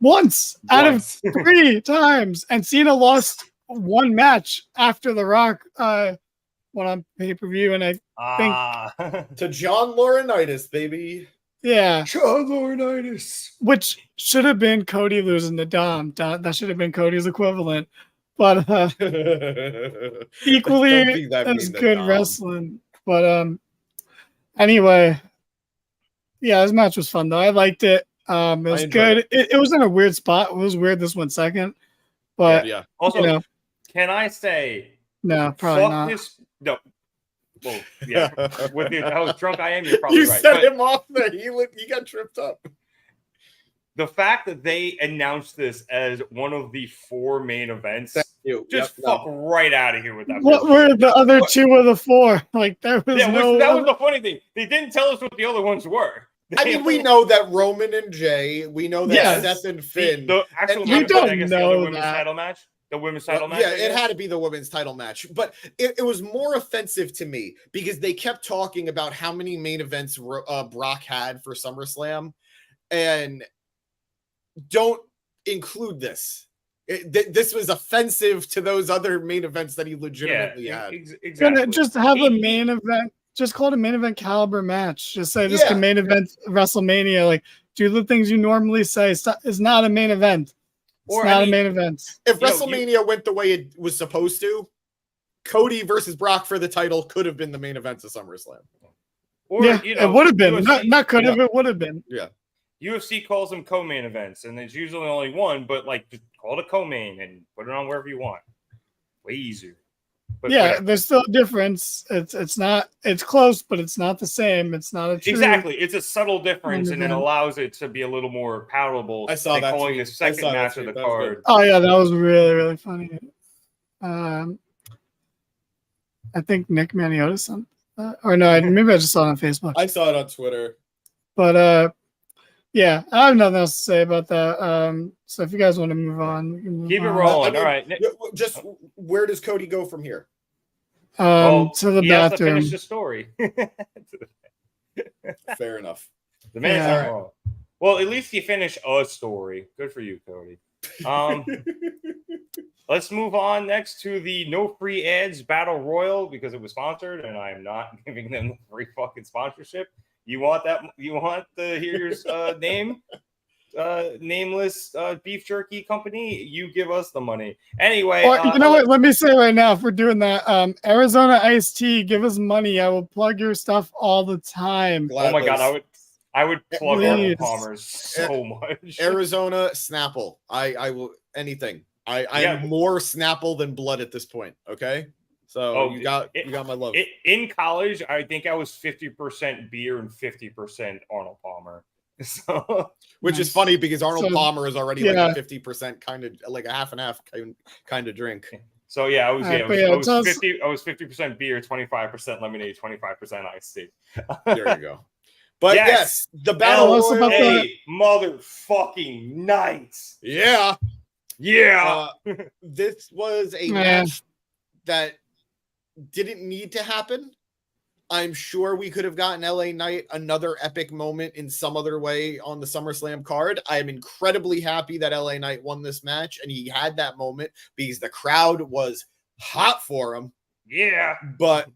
Once out of 3 times. And Cena lost one match after The Rock went on pay-per-view. And I think to John Laurinaitis, baby. Yeah. John Laurinaitis. Which should have been Cody losing to Dom. That should have been Cody's equivalent. But equally as good wrestling. But anyway. Yeah, this match was fun though. I liked it. It was good. It was in a weird spot. It was weird this 1 second. But yeah. Also, can I say no, probably not. No. Well, yeah. With how drunk I am, you're probably right. You set him off there. He got tripped up. The fact that they announced this as one of the 4 main events, fuck right out of here with that. What were the other 2 of the 4? Like there was that was the funny thing. They didn't tell us what the other ones were. I mean, we know that Roman and Jay. We know that Seth and Finn. The actual we don't know the women's title match. The women's title match. Yeah, it had to be the women's title match. But it was more offensive to me because they kept talking about how many main events Brock had for SummerSlam. And don't include this. This was offensive to those other main events that he legitimately had. Exactly. Just have a main event. Just call it a main event caliber match. Just say this can main event WrestleMania. Like, do the things you normally say. It's not a main event. It's not a main event. If WrestleMania went the way it was supposed to, Cody versus Brock for the title could have been the main event of SummerSlam. Or, it would have been. UFC, not could have, it would have been. Yeah. UFC calls them co-main events, and there's usually only one, but like just call it a co-main and put it on wherever you want. Way easier. But there's still a difference. It's close, but it's not the same. It's not a true exactly. It's a subtle difference, and it allows it to be a little more palatable. I saw that calling the second match of the card. Oh yeah, that was really, really funny. I think Nick Maniotta sent that. Or no, maybe I just saw it on Facebook. I saw it on Twitter. But yeah, I have nothing else to say about that. So if you guys want to move on, we can move keep it on. rolling. All right. Just where does Cody go from here? To the he bathroom. Has to finish the story. Fair enough. The man's not wrong. Well, at least you finish a story. Good for you, Cody. Let's move on next to the No Free Ads Battle Royal because it was sponsored, and I am not giving them free fucking sponsorship. You want that? You want the here's name? Nameless beef jerky company, you give us the money anyway. You know what, let me say right now, if we're doing that, Arizona iced tea, give us money. I will plug your stuff all the time. Oh my god, I would plug Arnold Palmer's so much. Arizona Snapple, I will anything. I am more Snapple than blood at this point. Okay, so you got my love. In college, I think I was 50% beer and 50% Arnold Palmer. So, which is funny because Arnold Palmer is already like a 50% kind of like a half and half kind of drink. So I was 50% beer, 25% lemonade, 25% iced tea. There you go. But yes the battle royal motherfucking night. Yeah. Yeah. This was a match that didn't need to happen. I'm sure we could have gotten LA Knight another epic moment in some other way on the SummerSlam card. I am incredibly happy that LA Knight won this match and he had that moment because the crowd was hot for him. Yeah. But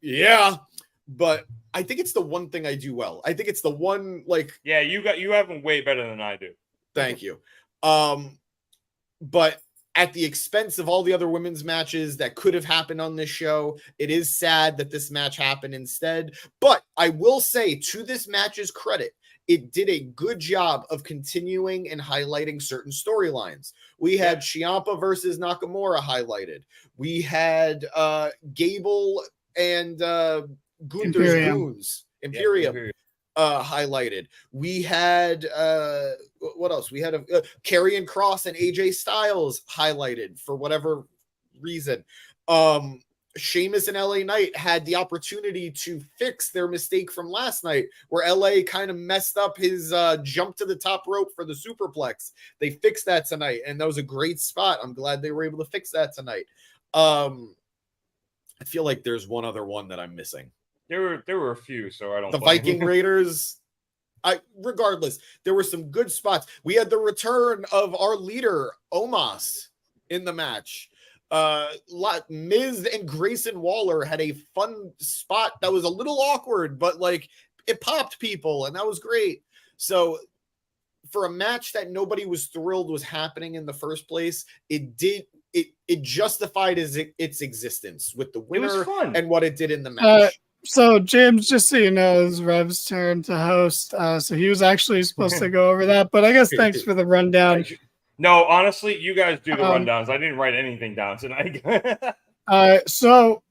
I think it's the one thing I do well. I think it's the one, like, yeah, you have them way better than I do. Thank you. But at the expense of all the other women's matches that could have happened on this show, it is sad that this match happened instead. But I will say, to this match's credit, it did a good job of continuing and highlighting certain storylines. We had Ciampa versus Nakamura highlighted. We had Gable and Gunther's Goons, Imperium. Highlighted. We had what else? We had Karrion Kross and AJ Styles highlighted for whatever reason. Sheamus and LA Knight had the opportunity to fix their mistake from last night, where LA kind of messed up his jump to the top rope for the superplex. They fixed that tonight, and that was a great spot. I'm glad they were able to fix that tonight. I feel like there's one other one that I'm missing. There were a few, so I don't. The Viking Raiders. Regardless, there were some good spots. We had the return of our leader Omos in the match. Miz and Grayson Waller had a fun spot that was a little awkward, but like it popped people, and that was great. So for a match that nobody was thrilled was happening in the first place, it justified its existence with the winner and what it did in the match. So, James, just so you know, it's Rev's turn to host. So he was actually supposed to go over that, but I guess thanks for the rundown. No, honestly, you guys do the rundowns. I didn't write anything down tonight. So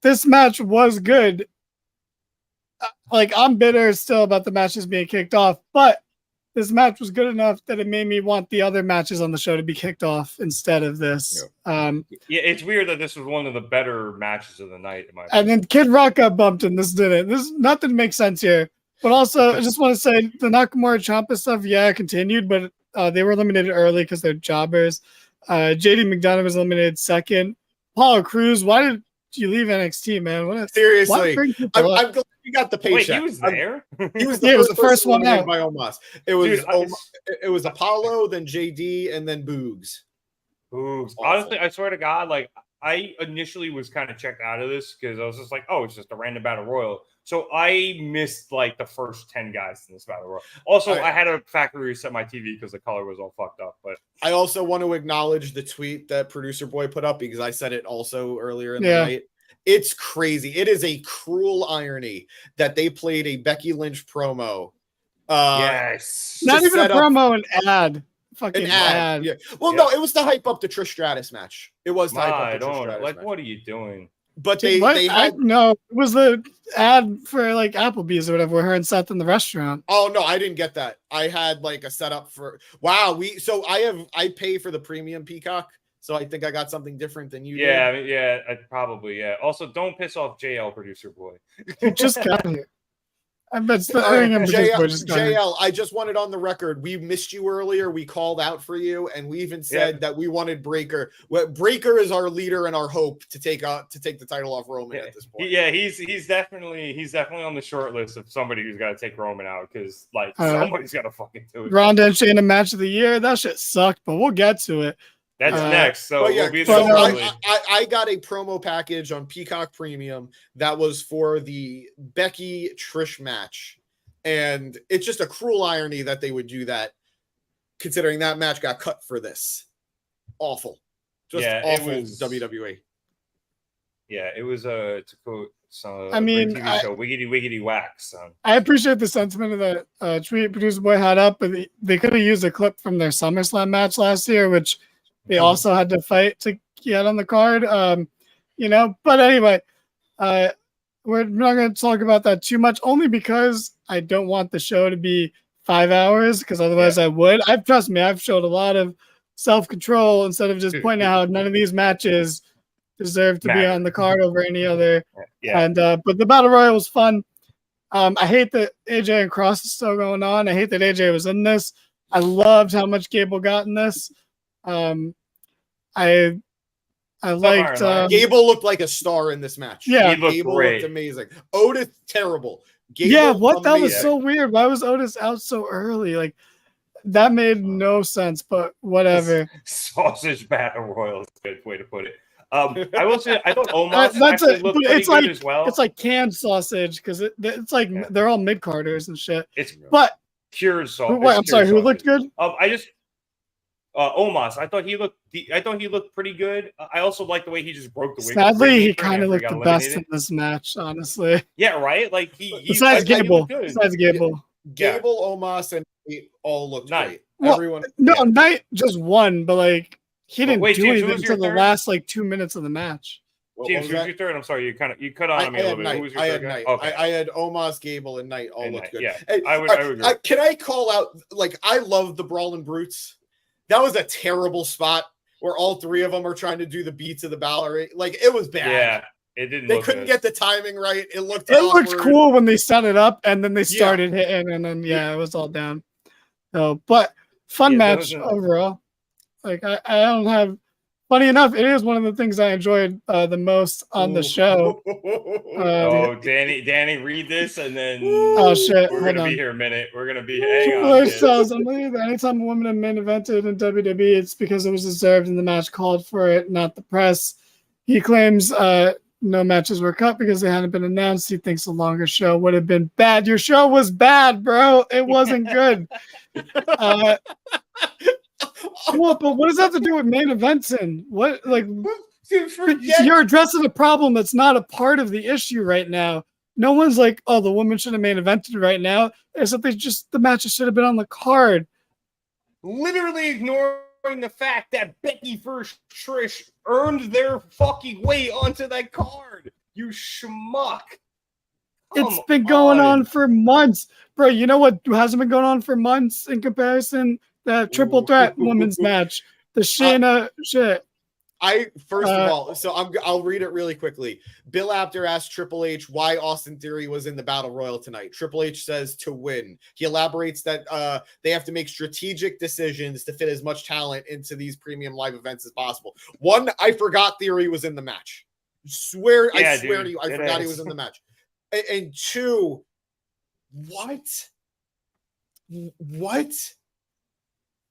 this match was good. Like, I'm bitter still about the matches being kicked off, but this match was good enough that it made me want the other matches on the show to be kicked off instead of this. Yeah, it's weird that this was one of the better matches of the night. In my opinion. And then Kid Rock got bumped and this didn't. This nothing makes sense here. But also, I just want to say the Nakamura Ciampa stuff, continued, but they were eliminated early because they're jobbers. JD McDonough was eliminated second. Apollo Crews, why did you leave NXT, man? Seriously, I'm glad you got the paycheck. Wait, he was there. He was the first one out by Omos. It was Apollo, then JD, and then Boogs. Honestly, I swear to God, like I initially was kind of checked out of this because I was just like, oh, it's just a random battle royal. So I missed like the first 10 guys in this battle royal. Also, I had to factory reset my TV because the color was all fucked up. But I also want to acknowledge the tweet that Producer Boy put up because I said it also earlier in the night. It's crazy. It is a cruel irony that they played a Becky Lynch promo. Yes. Not even a promo, an ad. Fucking ad. Yeah. Well, no, it was to hype up the Trish Stratus match. It was to hype up the Trish Stratus match. What are you doing? But they had it was the ad for like Applebee's or whatever, with her and Seth in the restaurant. Oh no, I didn't get that. I had like a setup for I pay for the premium Peacock, so I think I got something different than you did. Probably. Also, don't piss off JL, Producer Boy. He just got here. I bet JL, I just wanted on the record. We missed you earlier. We called out for you, and we even said that we wanted Breaker. Breaker is our leader and our hope to take the title off Roman at this point. Yeah, he's definitely on the short list of somebody who's got to take Roman out because like somebody's got to fucking do it. Ronda and Shayna match of the year. That shit sucked, but we'll get to it. That's next. So we'll be I got a promo package on Peacock Premium that was for the Becky Trish match. And it's just a cruel irony that they would do that, considering that match got cut for this. Awful. Just awful WWE. Yeah, it was to quote show, Wiggity Wiggity Wax. I appreciate the sentiment of that tweet Producer Boy had up, but they could have used a clip from their SummerSlam match last year, which they also had to fight to get on the card, But anyway, we're not going to talk about that too much, only because I don't want the show to be 5 hours, because otherwise I would. Trust me, I've showed a lot of self-control instead of just pointing out how none of these matches deserve to be on the card over any other. Yeah. And but the Battle Royal was fun. I hate that AJ and Cross is still going on. I hate that AJ was in this. I loved how much Gable got in this. I I liked Gable looked like a star in this match. Yeah, Gable looked amazing. Otis terrible. Gable, yeah, what that amazing. was so weird. Why was Otis out so early? Like that made no sense, but whatever. Sausage battle royal is a good way to put it. I will say I thought Omos that's actually looked pretty it's like, good as well. It's like canned sausage because it's like they're all mid carders and shit. It's but cured sausage. Wait, I'm sorry. Who looked good? I just Omos. I thought he looked pretty good. I also like the way he just broke the wig. Sadly, he kind of looked the best in this match, honestly. Yeah, right. Like besides Gable. Besides Gable. Gable, Omos, and Knight all looked great. Well, everyone. No, Knight just won, but like he didn't do James, anything until the last like 2 minutes of the match. James, who's your third? I'm sorry, you cut on me a little bit. Who was your third guy? Okay. I had Omos, Gable, and Knight all looked good. Yeah, hey, I would agree. Can I call out? Like, I love the Brawling Brutes. That was a terrible spot where all three of them are trying to do the beats of the ballerina. Like, it was bad. Yeah, it didn't. They couldn't get the timing right. It looked cool when they set it up and then they started hitting, and then it was all down. So, but fun match overall. Like I don't have. Funny enough, it is one of the things I enjoyed the most on the show. Danny, read this, and then shit, we're gonna be here a minute. We're gonna be anytime a woman main evented in WWE, it's because it was deserved and the match called for it, not the press. He claims no matches were cut because they hadn't been announced. He thinks a longer show would have been bad. Your show was bad, bro. It wasn't good. Well, but what does that have to do with main events? And what, like, you're addressing a problem that's not a part of the issue right now. No one's like, oh, the woman should have main evented right now. It's that the matches should have been on the card. Literally ignoring the fact that Becky versus Trish earned their fucking way onto that card. You schmuck. It's been going on for months, bro. You know what hasn't been going on for months in comparison? That triple threat women's match, the Shayna shit. First of all, so I'll read it really quickly. Bill Apter asked Triple H why Austin Theory was in the Battle Royal tonight. Triple H says to win. He elaborates that they have to make strategic decisions to fit as much talent into these premium live events as possible. One, I forgot Theory was in the match. I swear to you, I forgot he was in the match. And two, what?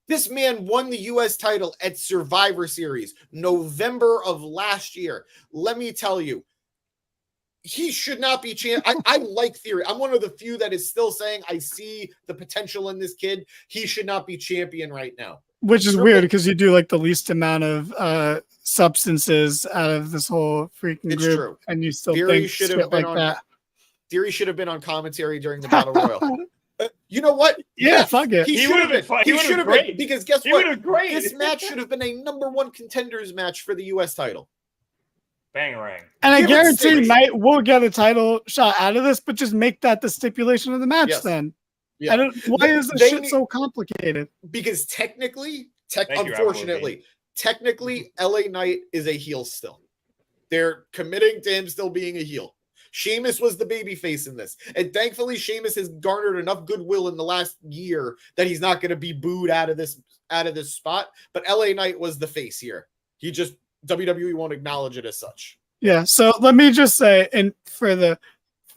This man won the U.S. title at Survivor Series, November of last year. Let me tell you, he should not be champion. I like Theory. I'm one of the few that is still saying I see the potential in this kid. He should not be champion right now. Which is weird because you do like the least amount of substances out of this whole freaking group. True. And you still Theory think should shit have been like that. Theory should have been on commentary during the Battle Royal. You know what? Yeah, fuck it. He should have been. He should have been, because guess what? Great. This match should have been a #1 contenders match for the U.S. title. Bangarang. And I guarantee Knight will get a title shot out of this, but just make that the stipulation of the match then. Yeah. Why is this shit so complicated? Because technically, unfortunately, LA Knight is a heel still. They're committing to him still being a heel. Sheamus was the babyface in this. And thankfully, Sheamus has garnered enough goodwill in the last year that he's not going to be booed out of this spot. But LA Knight was the face here. WWE won't acknowledge it as such. Yeah. So let me just say,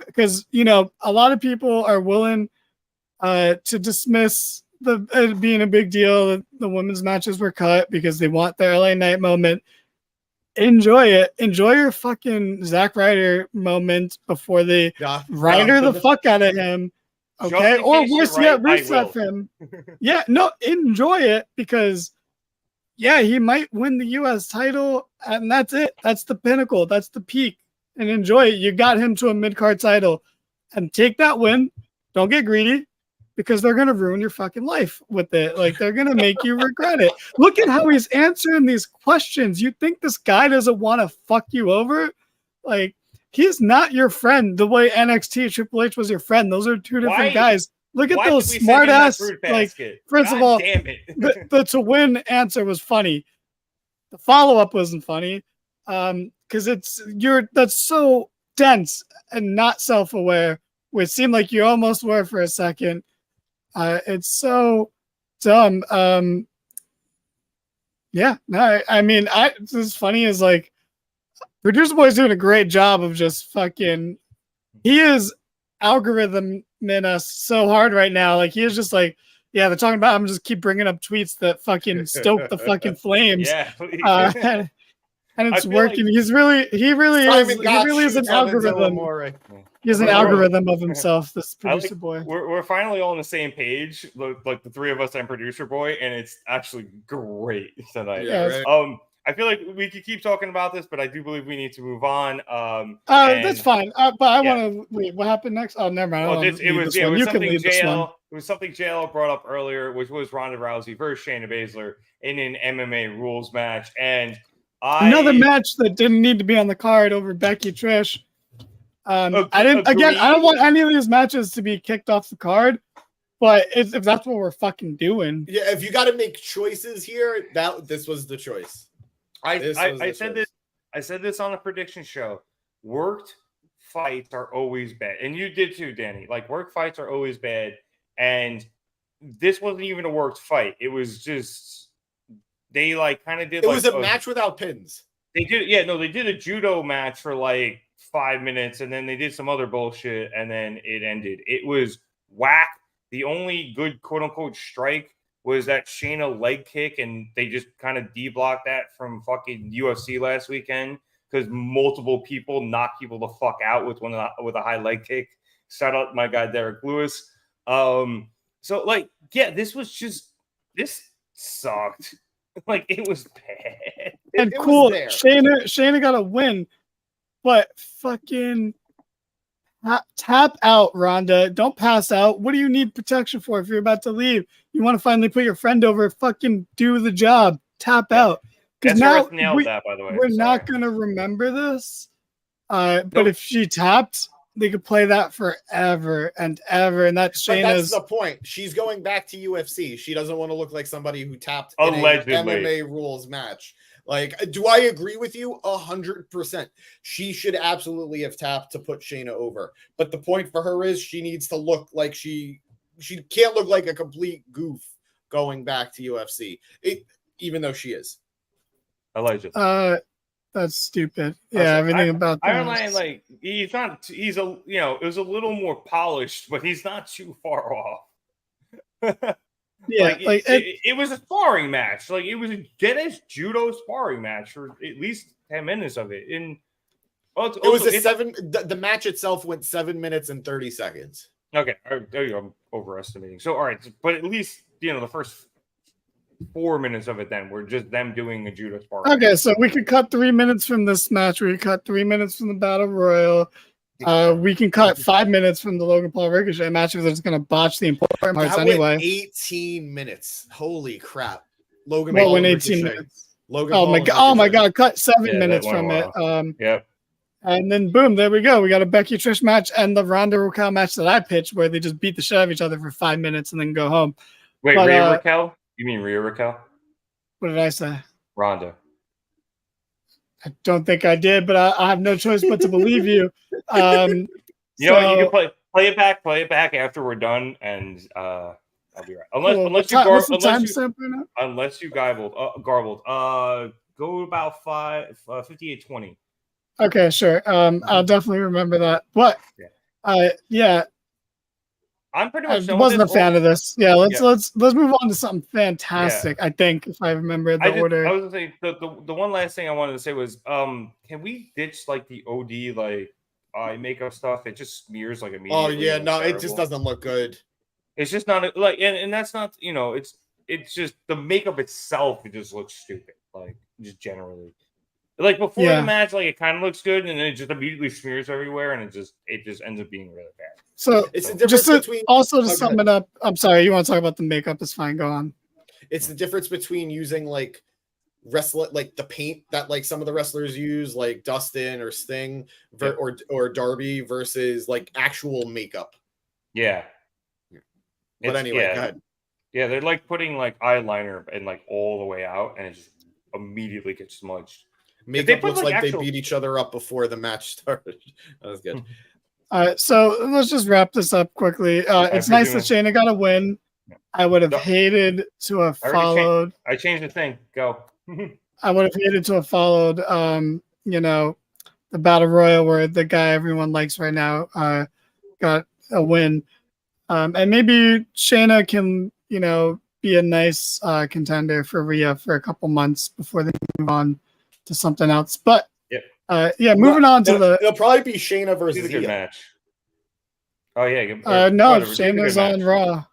because, a lot of people are willing to dismiss it being a big deal that the women's matches were cut because they want their LA Knight moment. Enjoy it. Enjoy your fucking Zack Ryder moment before they Ryder the fuck out of him. Okay. Or worse yet, reset him. Yeah, no, enjoy it because he might win the US title and that's it. That's the pinnacle. That's the peak. And enjoy it. You got him to a mid-card title. And take that win. Don't get greedy. Because they're going to ruin your fucking life with it. Like, they're going to make you regret it. Look at how he's answering these questions. You think this guy doesn't want to fuck you over? Like, he's not your friend the way NXT Triple H was your friend. Those are two different guys. Look at those smart ass. Like, first of all, the to win answer was funny. The follow-up wasn't funny. Because that's so dense and not self-aware. It seemed like you almost were for a second. It's so dumb. Yeah, no, I mean, what's funny is like, Producer Boy's doing a great job of just fucking. He is algorithming us so hard right now. Like he is just like, yeah, they're talking about. I'm just keep bringing up tweets that fucking stoke the fucking flames. Yeah, and it's working. Like he really is an algorithm. He's an algorithm of himself. This Producer Boy. We're finally all on the same page, like the three of us and Producer Boy, and it's actually great tonight. Yeah, right. I feel like we could keep talking about this, but I do believe we need to move on. That's fine. But I want to wait. What happened next? Oh, never mind. Well, it was something JL brought up earlier, which was Ronda Rousey versus Shayna Baszler in an MMA rules match, and another match that didn't need to be on the card over Becky Trish. I don't want any of these matches to be kicked off the card, but if that's what we're fucking doing, yeah. If you got to make choices here, this was the choice. I said this on a prediction show. Worked fights are always bad, and you did too, Danny. Like worked fights are always bad, and this wasn't even a worked fight. It was just they like kind of did. It was a match without pins. They did, yeah. No, they did a judo match for like 5 minutes, and then they did some other bullshit, and then it ended. It was whack. The only good quote unquote strike was that Shayna leg kick, and they just kind of D-blocked that from fucking UFC last weekend because multiple people knocked people the fuck out with a high leg kick. Shout out my guy Derek Lewis. So like, yeah, this sucked. Like it was bad. And cool, Shayna got a win, but fucking tap out, Ronda. Don't pass out. What do you need protection for if you're about to leave? You want to finally put your friend over, fucking do the job. Tap out. Because now we're not going to remember this. But if she tapped, they could play that forever and ever. And that's Shayna's. That's the point. She's going back to UFC. She doesn't want to look like somebody who tapped allegedly in an MMA rules match. Like, do I agree with you? 100%. She should absolutely have tapped to put Shayna over. But the point for her is she needs to look like she can't look like a complete goof going back to UFC, even though she is. Allegedly. That's stupid. Yeah, everything about that. Iron Lion, like it was a little more polished, but he's not too far off. Yeah, it was a sparring match. Like it was a dead-ass judo sparring match for at least 10 minutes of it. And the match itself went 7 minutes and 30 seconds. Okay, I'm overestimating. So all right, but at least the first 4 minutes of it then were just them doing a judo sparring. Okay, so we could cut 3 minutes from this match. We could cut 3 minutes from the Battle Royal. We can cut 5 minutes from the Logan Paul Ricochet match if they're just going to botch the important parts anyway. 18 minutes. Holy crap. Logan Paul went 18 minutes. Oh my god, cut 7 minutes from it. Yep. And then boom, there we go. We got a Becky Trish match and the Ronda Raquel match that I pitched where they just beat the shit out of each other for 5 minutes and then go home. Wait, Rhea Raquel? You mean Rhea Raquel? What did I say? Ronda. I don't think I did, but I have no choice but to believe you. You know what? You can play it back after we're done, and I'll be right. Unless you garbled. Go about 58:20. Okay, sure. I'll definitely remember that. But yeah. I'm pretty much. I wasn't a fan of this. Yeah, let's move on to something fantastic. Yeah. I think if I remember the order. I was gonna say the one last thing I wanted to say was can we ditch like the OD like eye makeup stuff? It just smears like immediately. Oh yeah, no, terrible. It just doesn't look good. It's just not like and that's not it's just the makeup itself. It just looks stupid. Like just generally. Like before the match, like it kind of looks good, and then it just immediately smears everywhere, and it just ends up being really bad. So it's the difference between to sum it up. I'm sorry, you want to talk about the makeup? It's fine. Go on. It's the difference between using like the paint that like some of the wrestlers use, like Dustin or Sting or Darby, versus like actual makeup. Yeah. But anyway, go ahead. Yeah, they're like putting like eyeliner and like all the way out, and it just immediately gets smudged. Makeup looks like they beat each other up before the match started. That was good. All right, so let's just wrap this up quickly. It's nice that Shayna got a win. I would have hated to have followed. I changed the thing. Go. I would have hated to have followed, you know, the Battle Royal where the guy everyone likes right now got a win. And maybe Shayna can, you know, be a nice contender for Rhea for a couple months before they move on to something else. But yeah, moving on to it'll probably be Shayna versus a good Zia. match. Oh yeah, no, Shayna's on Raw.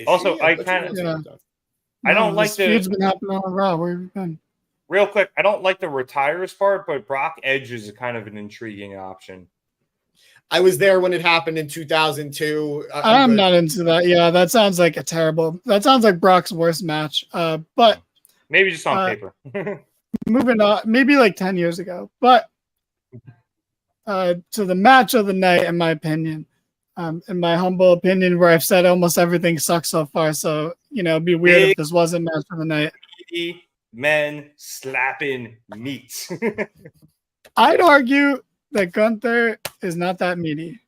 Also, I don't like the feud's been happening on Raw. Where have you been? Real quick, I don't like the retires part, but Brock Edge is kind of an intriguing option. I was there when it happened in 2002. I'm not into that. Yeah, that sounds like that sounds like Brock's worst match. But maybe just on paper. Moving on, maybe like 10 years ago. But to the match of the night, in my opinion, in my humble opinion, where I've said almost everything sucks so far. So, you know, it'd be weird if this wasn't match of the night. Men slapping meat. I'd argue that Gunther is not that meaty.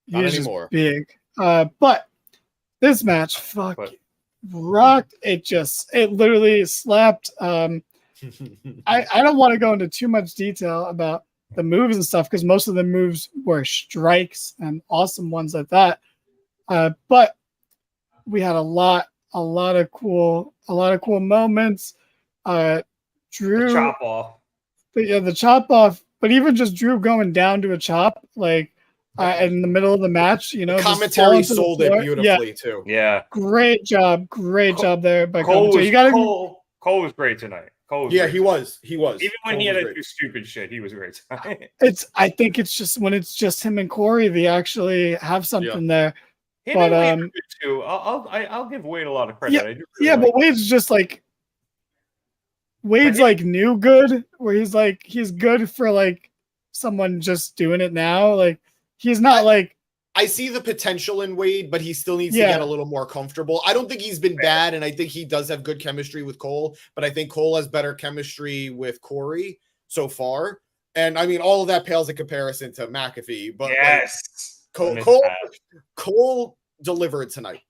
He's just big. But this match, rocked. It literally slapped. I don't want to go into too much detail about the moves and stuff because most of the moves were strikes and awesome ones like that. But we had a lot of cool moments. Drew the chop off. The chop off, but even just Drew going down to a chop, like in the middle of the match, you know, commentary sold it beautifully too. Yeah, great job there by Cole. Cole was great tonight. He was. Even when he had to do stupid shit, he was great tonight. I think it's just when it's just him and Corey, they actually have something there. But too. I'll give Wade a lot of credit. But Wade's just like. Wade's like new good, where he's good for like someone just doing it now. Like he's not like I see the potential in Wade, but he still needs to get a little more comfortable. I don't think he's been bad, and I think he does have good chemistry with Cole, but I think Cole has better chemistry with Corey so far. And I mean, all of that pales in comparison to McAfee, but Cole delivered tonight.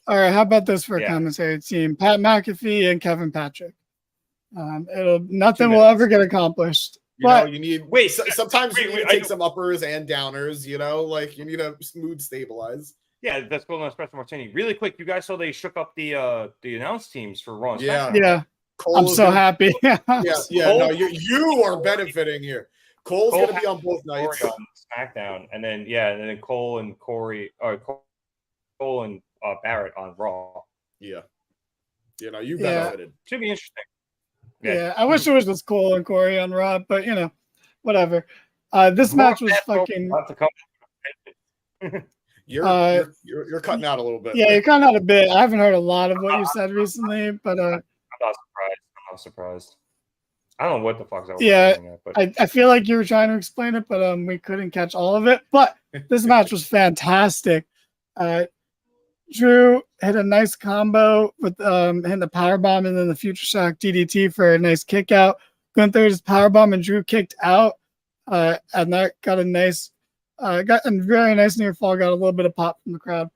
All right, how about this for a commentary team? Pat McAfee and Kevin Patrick. Nothing will ever get accomplished. You need sometimes you need to take some uppers and downers, you know, like you need a mood stabilize. Yeah, that's Golden Espresso Martini. Really quick, you guys saw they shook up the announced teams for Raw. Yeah. I'm so happy. No, you are benefiting here. Cole's gonna be on both nights. On SmackDown, and then Cole and Corey or Cole and Barrett on Raw. Yeah. You know, you benefited. Should be interesting. Yeah, I wish it was just Cole and Corey on Raw, but you know, whatever. This match was fucking. You're cutting out a little bit. Yeah, you're cutting out a bit. I haven't heard a lot of what you said recently, but I'm not surprised. I don't know what the fuck's over. I feel like you were trying to explain it, but we couldn't catch all of it. But this match was fantastic. Drew hit a nice combo with hitting the powerbomb and then the Future Shock DDT for a nice kick out. Gunther his powerbomb and Drew kicked out, and that got a very nice near fall. Got a little bit of pop from the crowd.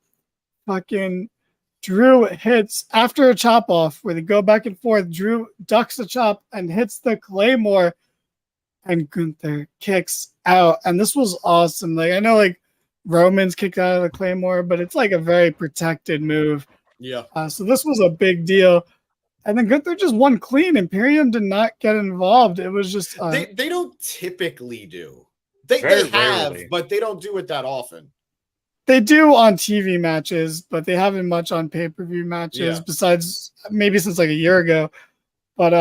Fucking Drew hits after a chop off where they go back and forth. Drew ducks the chop and hits the Claymore, and Gunther kicks out. And this was awesome. Like I know, like. Roman's kicked out of the Claymore, but it's like a very protected move. Yeah. So this was a big deal. And then Gunther just won clean. Imperium did not get involved. It was just... they don't typically do. They have, rarely. But they don't do it that often. They do on TV matches, but they haven't much on pay-per-view matches besides maybe since like a year ago. But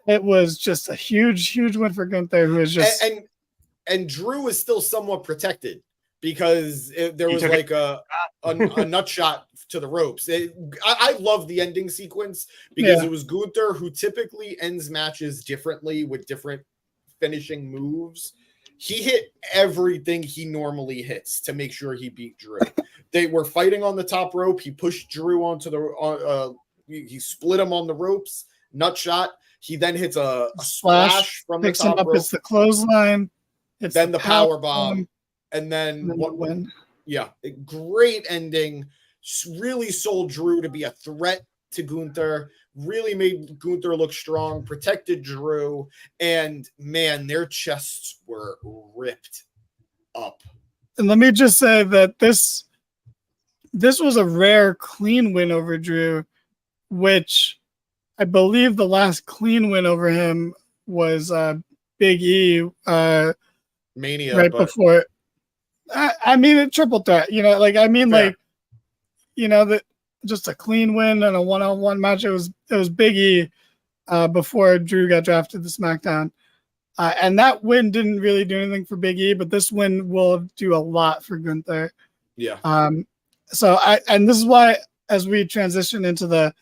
it was just a huge win for Gunther, who is just... And Drew is still somewhat protected because there was like a nut shot to the ropes. I love the ending sequence because it was Gunther who typically ends matches differently with different finishing moves. He hit everything he normally hits to make sure he beat Drew. They were fighting on the top rope. He pushed Drew onto the he split him on the ropes, nut shot. He then hits a splash from the top rope. It's the clothesline. It's then the power bomb, and then what win? Yeah, great ending. Really sold Drew to be a threat to Gunther, really made Gunther look strong, protected Drew, and man, their chests were ripped up. And let me just say that this was a rare clean win over Drew, which I believe the last clean win over him was Big E Mania right before. I mean, a triple threat. That just a clean win and a one-on-one match. It was Big E before Drew got drafted to SmackDown. And that win didn't really do anything for Big E, but this win will do a lot for Gunther. Yeah. And this is why, as we transition into the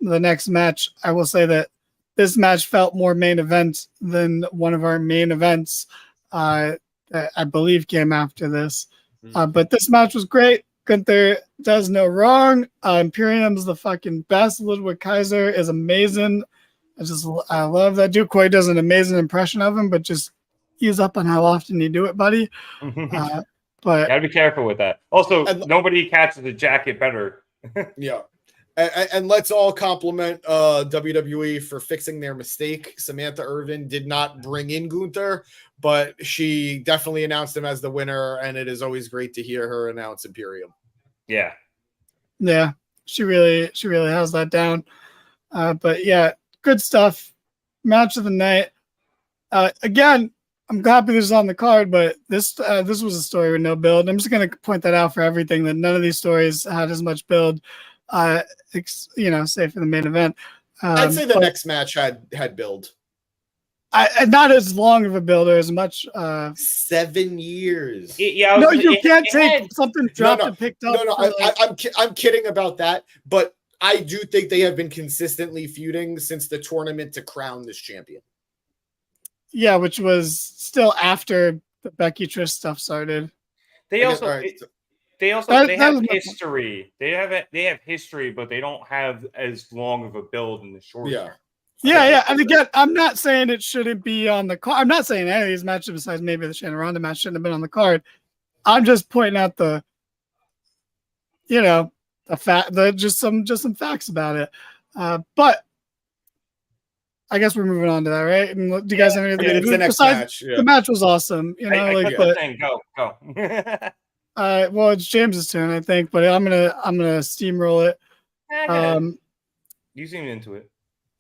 next match, I will say that this match felt more main event than one of our main events that I believe came after this. But this match was great. Gunther does no wrong. Imperium's the fucking best. Ludwig Kaiser is amazing. I love that dude. Corey does an amazing impression of him, but just ease up on how often you do it, buddy. But gotta be careful with that. Also, nobody catches the jacket better. Yeah. And let's all compliment WWE for fixing their mistake. Samantha Irvin did not bring in Gunther, but she definitely announced him as the winner, and it is always great to hear her announce Imperium. Yeah. Yeah, she really has that down. But yeah, good stuff. Match of the night. Again, I'm happy this is on the card, but this was a story with no build. I'm just going to point that out for everything, that none of these stories had as much build, say for the main event. I'd say the next match had build. Not as long of a build or as much. 7 years. You can't take something dropped and picked up. I'm kidding about that, but I do think they have been consistently feuding since the tournament to crown this champion. Yeah, which was still after the Becky Trish stuff started. They have history. They have history, but they don't have as long of a build in the short term. Yeah. And again, I'm not saying it shouldn't be on the card. I'm not saying any of these matches, besides maybe the Shayna Ronda match, shouldn't have been on the card. I'm just pointing out the fact, just some facts about it. But I guess we're moving on to that, right? And do you guys have anything? It's the next match. Yeah. The match was awesome. Go. Well, it's James's turn, I think, but I'm gonna steamroll it. You seem into it.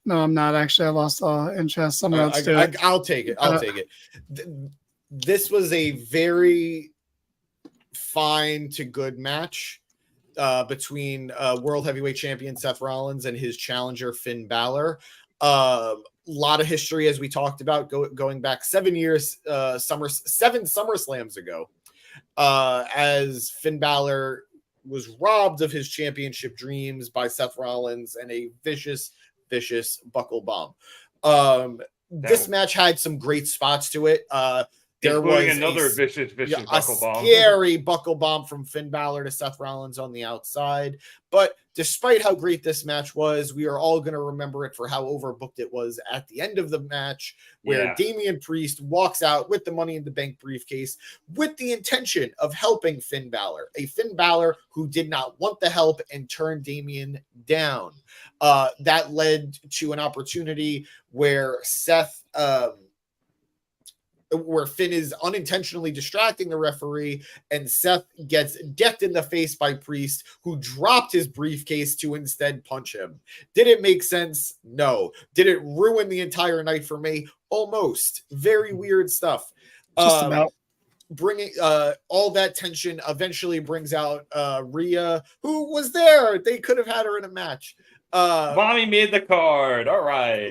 No, I'm not actually. I lost all interest. Someone else do it. I'll take it. I'll take it. This was a very fine to good match between World Heavyweight Champion Seth Rollins and his challenger Finn Balor. Lot of history, as we talked about, going back 7 years, 7 SummerSlams ago, as Finn Balor was robbed of his championship dreams by Seth Rollins and a vicious buckle bomb. This match had some great spots to it. There was another vicious buckle bomb. Scary buckle bomb from Finn Balor to Seth Rollins on the outside. But despite how great this match was, we are all going to remember it for how overbooked it was at the end of the match, where Damian Priest walks out with the Money in the Bank briefcase with the intention of helping Finn Balor, a Finn Balor who did not want the help and turned Damian down. That led to an opportunity where where Finn is unintentionally distracting the referee, and Seth gets decked in the face by Priest, who dropped his briefcase to instead punch him. Did it make sense? No. Did it ruin the entire night for me? Almost. Very weird stuff. Just about. Bringing all that tension eventually brings out Rhea, who was there. They could have had her in a match. Mommy made the card. All right.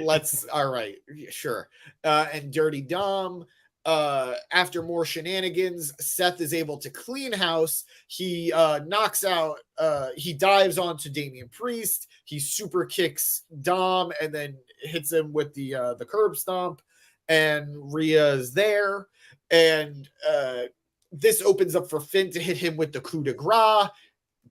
Sure. And Dirty Dom. After more shenanigans, Seth is able to clean house. He knocks out, he dives onto Damian Priest. He super kicks Dom and then hits him with the curb stomp. And Rhea is there. And this opens up for Finn to hit him with the coup de grace.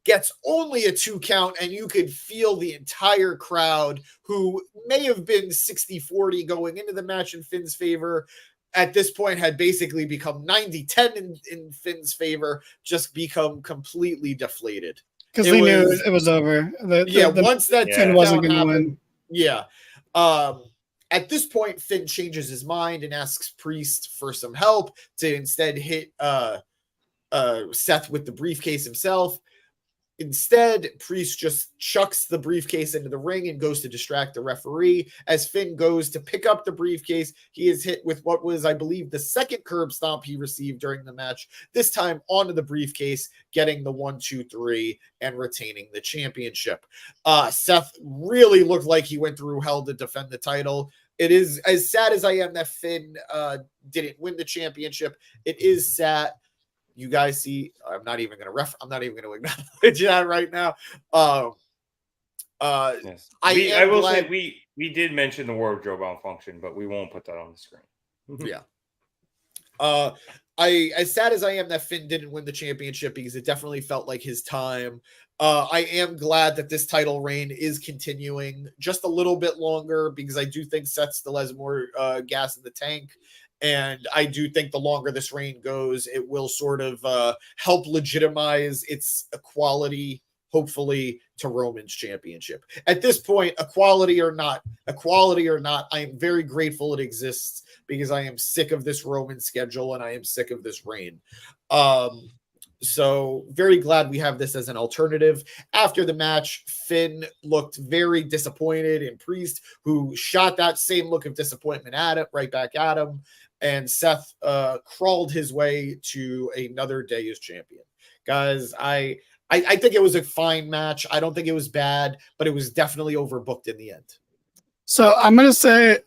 Gets only a 2 count, and you could feel the entire crowd, who may have been 60-40 going into the match in Finn's favor, at this point had basically become 90-10 in Finn's favor, just become completely deflated. because they knew it was over. Once that Finn wasn't going to win. Yeah. At this point, Finn changes his mind and asks Priest for some help to instead hit Seth with the briefcase himself. Instead, Priest just chucks the briefcase into the ring and goes to distract the referee. As Finn goes to pick up the briefcase, he is hit with what was, I believe, the second curb stomp he received during the match, this time onto the briefcase, getting the 1, 2, 3 and retaining the championship. Seth really looked like he went through hell to defend the title. It is, as sad as I am that Finn didn't win the championship, it is sad. You guys see, I'm not even going to acknowledge that right now. Yes. I will say we did mention the wardrobe malfunction, but we won't put that on the screen. Yeah. As sad as I am that Finn didn't win the championship, because it definitely felt like his time. I am glad that this title reign is continuing just a little bit longer, because I do think Seth still has more gas in the tank. And I do think the longer this reign goes, it will sort of help legitimize its equality, hopefully, to Roman's championship. At this point, equality or not, I am very grateful it exists, because I am sick of this Roman schedule and I am sick of this reign. So very glad we have this as an alternative. After the match, Finn looked very disappointed in Priest, who shot that same look of disappointment at it, right back at him. And Seth crawled his way to another day as champion. Guys, I think it was a fine match. I don't think it was bad, but it was definitely overbooked in the end. So I'm going to say,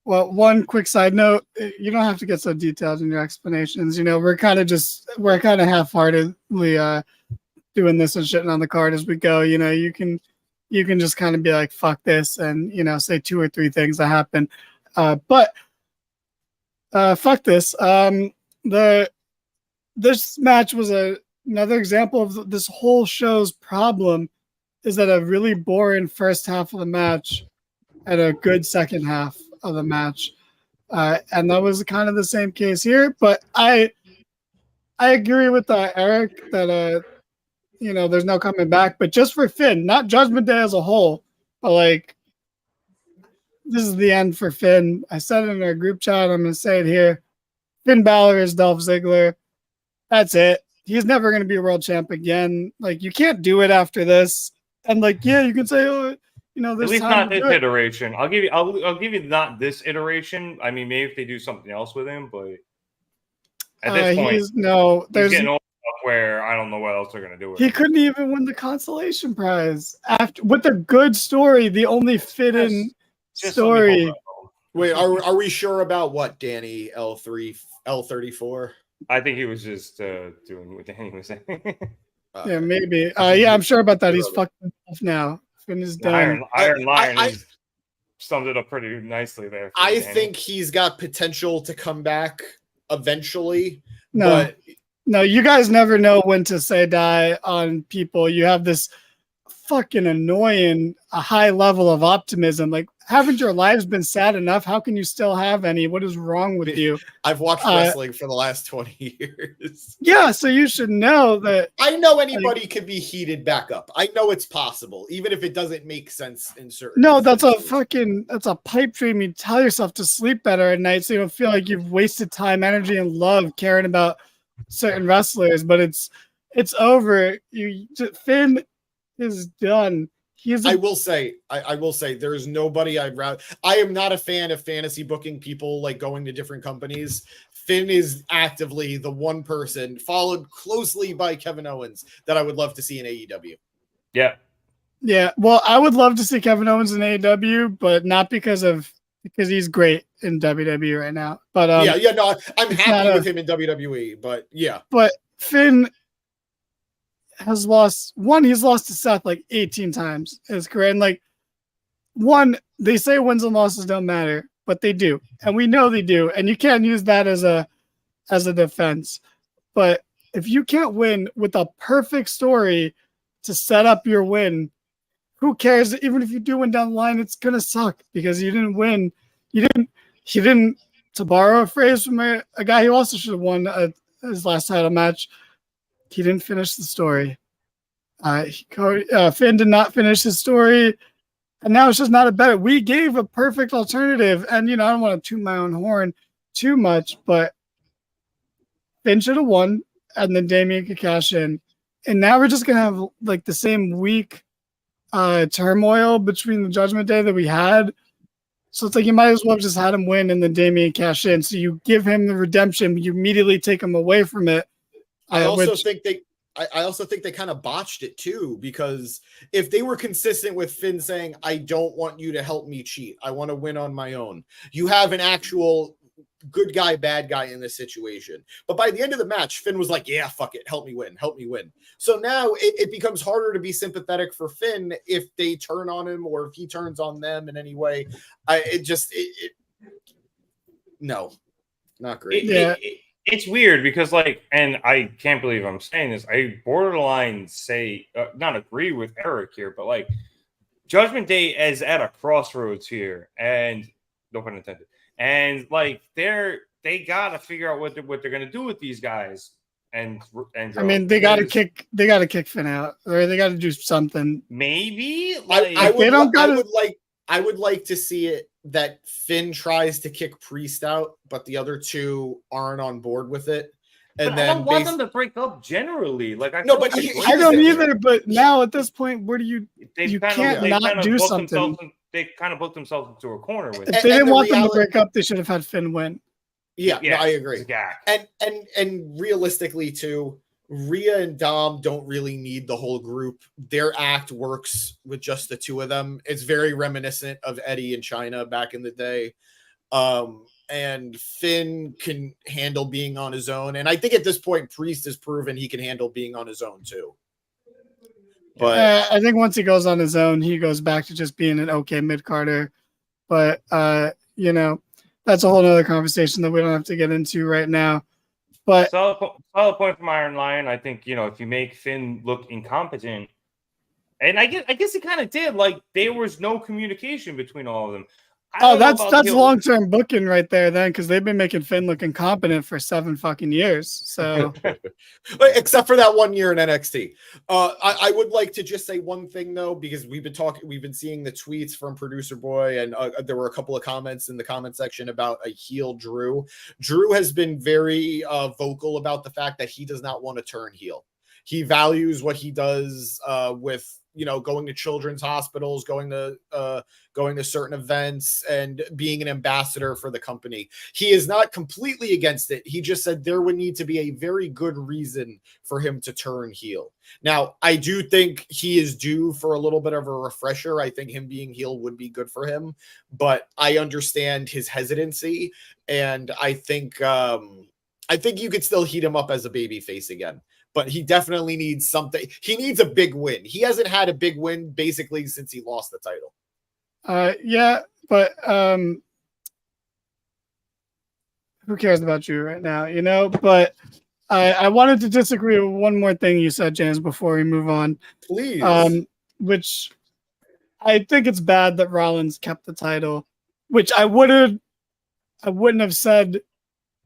well, one quick side note, you don't have to get so detailed in your explanations. You know, we're kind of half-heartedly doing this and shitting on the card as we go. You know, you can just kind of be like, fuck this, and, you know, say 2 or 3 things that happen. But fuck this. This match was another example of this whole show's problem, is that a really boring first half of the match and a good second half of the match. And that was kind of the same case here. But I agree with Eric that, you know, there's no coming back. But just for Finn, not Judgment Day as a whole, but like, this is the end for Finn. I said it in our group chat. I'm going to say it here. Finn Balor is Dolph Ziggler. That's it. He's never going to be a world champ again. Like, you can't do it after this. And like, yeah, you can say, oh, you know, this at least not this iteration. I'll give you not this iteration. I mean, maybe if they do something else with him, but at this point, he's getting old enough where I don't know what else they're going to do with him. He couldn't even win the consolation prize after with a good story. The only fit-in story. Wait, are we sure about what, Danny? L34? I think he was just doing what Danny was saying. Yeah, maybe. Yeah, I'm sure about that. He's fucking off now. Finn is done. Iron Lion summed it up pretty nicely there. I think he's got potential to come back eventually. No, you guys never know when to say die on people. You have this fucking annoying high level of optimism. Like, haven't your lives been sad enough? How can you still have any? What is wrong with you? I've watched wrestling for the last 20 years. Yeah, so you should know that. I know anybody could be heated back up. I know it's possible, even if it doesn't make sense in certain. No, that's a pipe dream. You tell yourself to sleep better at night, so you don't feel like you've wasted time, energy, and love caring about certain wrestlers. But it's over. Finn is done. I will say, there is nobody I'd rather. I am not a fan of fantasy booking people like going to different companies. Finn is actively the one person, followed closely by Kevin Owens, that I would love to see in AEW. Yeah. Yeah. Well, I would love to see Kevin Owens in AEW, but not because he's great in WWE right now. But no, I'm happy with him in WWE, but yeah. But Finn has lost he's lost to Seth like 18 times in his career. And like, they say wins and losses don't matter, but they do. And we know they do. And you can't use that as a defense. But if you can't win with a perfect story to set up your win, who cares? Even if you do win down the line, it's going to suck because you didn't win. He didn't, to borrow a phrase from a guy who also should have won his last title match, he didn't finish the story. Finn did not finish his story, and now it's just not a bet. We gave a perfect alternative, and I don't want to toot my own horn too much, but Finn should have won, and then Damian could cash in. And now we're just gonna have like the same week turmoil between the Judgment Day that we had. So it's like you might as well have just had him win and then Damian cash in. So you give him the redemption, you immediately take him away from it. I also think they kind of botched it too, because if they were consistent with Finn saying, I don't want you to help me cheat, I want to win on my own, you have an actual good guy, bad guy in this situation. But by the end of the match, Finn was like, yeah, fuck it, help me win. So now it becomes harder to be sympathetic for Finn if they turn on him or if he turns on them in any way. No, not great. It's weird because, like, and I can't believe I'm saying this, I borderline say, not agree with Eric here, but like, Judgment Day is at a crossroads here, and no pun intended. And like, they gotta figure out what they're gonna do with these guys. And I mean, they gotta kick Finn out, or they gotta do something. Maybe like, I would like to see it that Finn tries to kick Priest out, but the other two aren't on board with it. And I don't want them to break up generally. Like, I don't either. But now at this point, where do you can't not do something? They kind of booked themselves into a corner with it. If they didn't want them to break up, they should have had Finn win. Yeah, no, I agree. And realistically too, Rhea and Dom don't really need the whole group. Their act works with just the two of them. It's very reminiscent of Eddie and China back in the day. And Finn can handle being on his own. And I think at this point, Priest has proven he can handle being on his own too. But I think once he goes on his own, he goes back to just being an okay mid-carder. But, that's a whole nother conversation that we don't have to get into right now. But solid point from Iron Lion. I think, if you make Finn look incompetent, and I guess it kind of did, like, there was no communication between all of them. That's long-term booking right there then, because they've been making Finn look incompetent for 7 fucking years. So except for that 1 year in NXT. I would like to just say one thing though, because we've been seeing the tweets from Producer Boy, and there were a couple of comments in the comment section about a heel Drew. Drew has been very vocal about the fact that he does not want to turn heel. He values what he does with going to children's hospitals, going to certain events, and being an ambassador for the company. He is not completely against it. He just said there would need to be a very good reason for him to turn heel. Now, I do think he is due for a little bit of a refresher. I think him being heel would be good for him, but I understand his hesitancy, and I think you could still heat him up as a babyface again. But he definitely needs something. He needs a big win. He hasn't had a big win basically since he lost the title. Yeah, but who cares about you right now, But I wanted to disagree with one more thing you said, James, before we move on. Please. Which I think it's bad that Rollins kept the title, which I wouldn't have said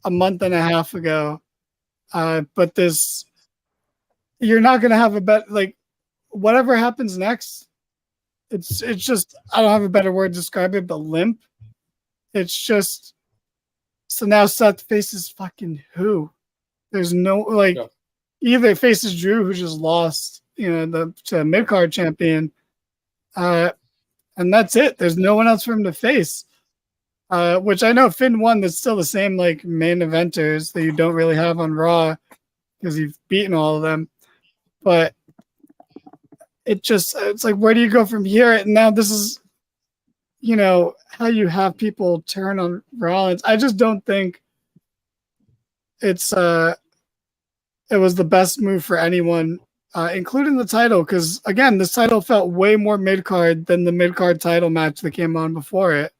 a month and a half ago. But this. You're not going to have a bet, like, whatever happens next, it's just, I don't have a better word to describe it, but limp. It's just, so now Seth faces fucking who? There's no, either faces Drew, who just lost, to mid-card champion, and that's it. There's no one else for him to face, which I know Finn won. That's still the same, main eventers that you don't really have on Raw, because you've beaten all of them. But it's like, where do you go from here? And now this is, how you have people turn on Rollins. I just don't think it was the best move for anyone, including the title. Because again, this title felt way more mid-card than the mid-card title match that came on before it.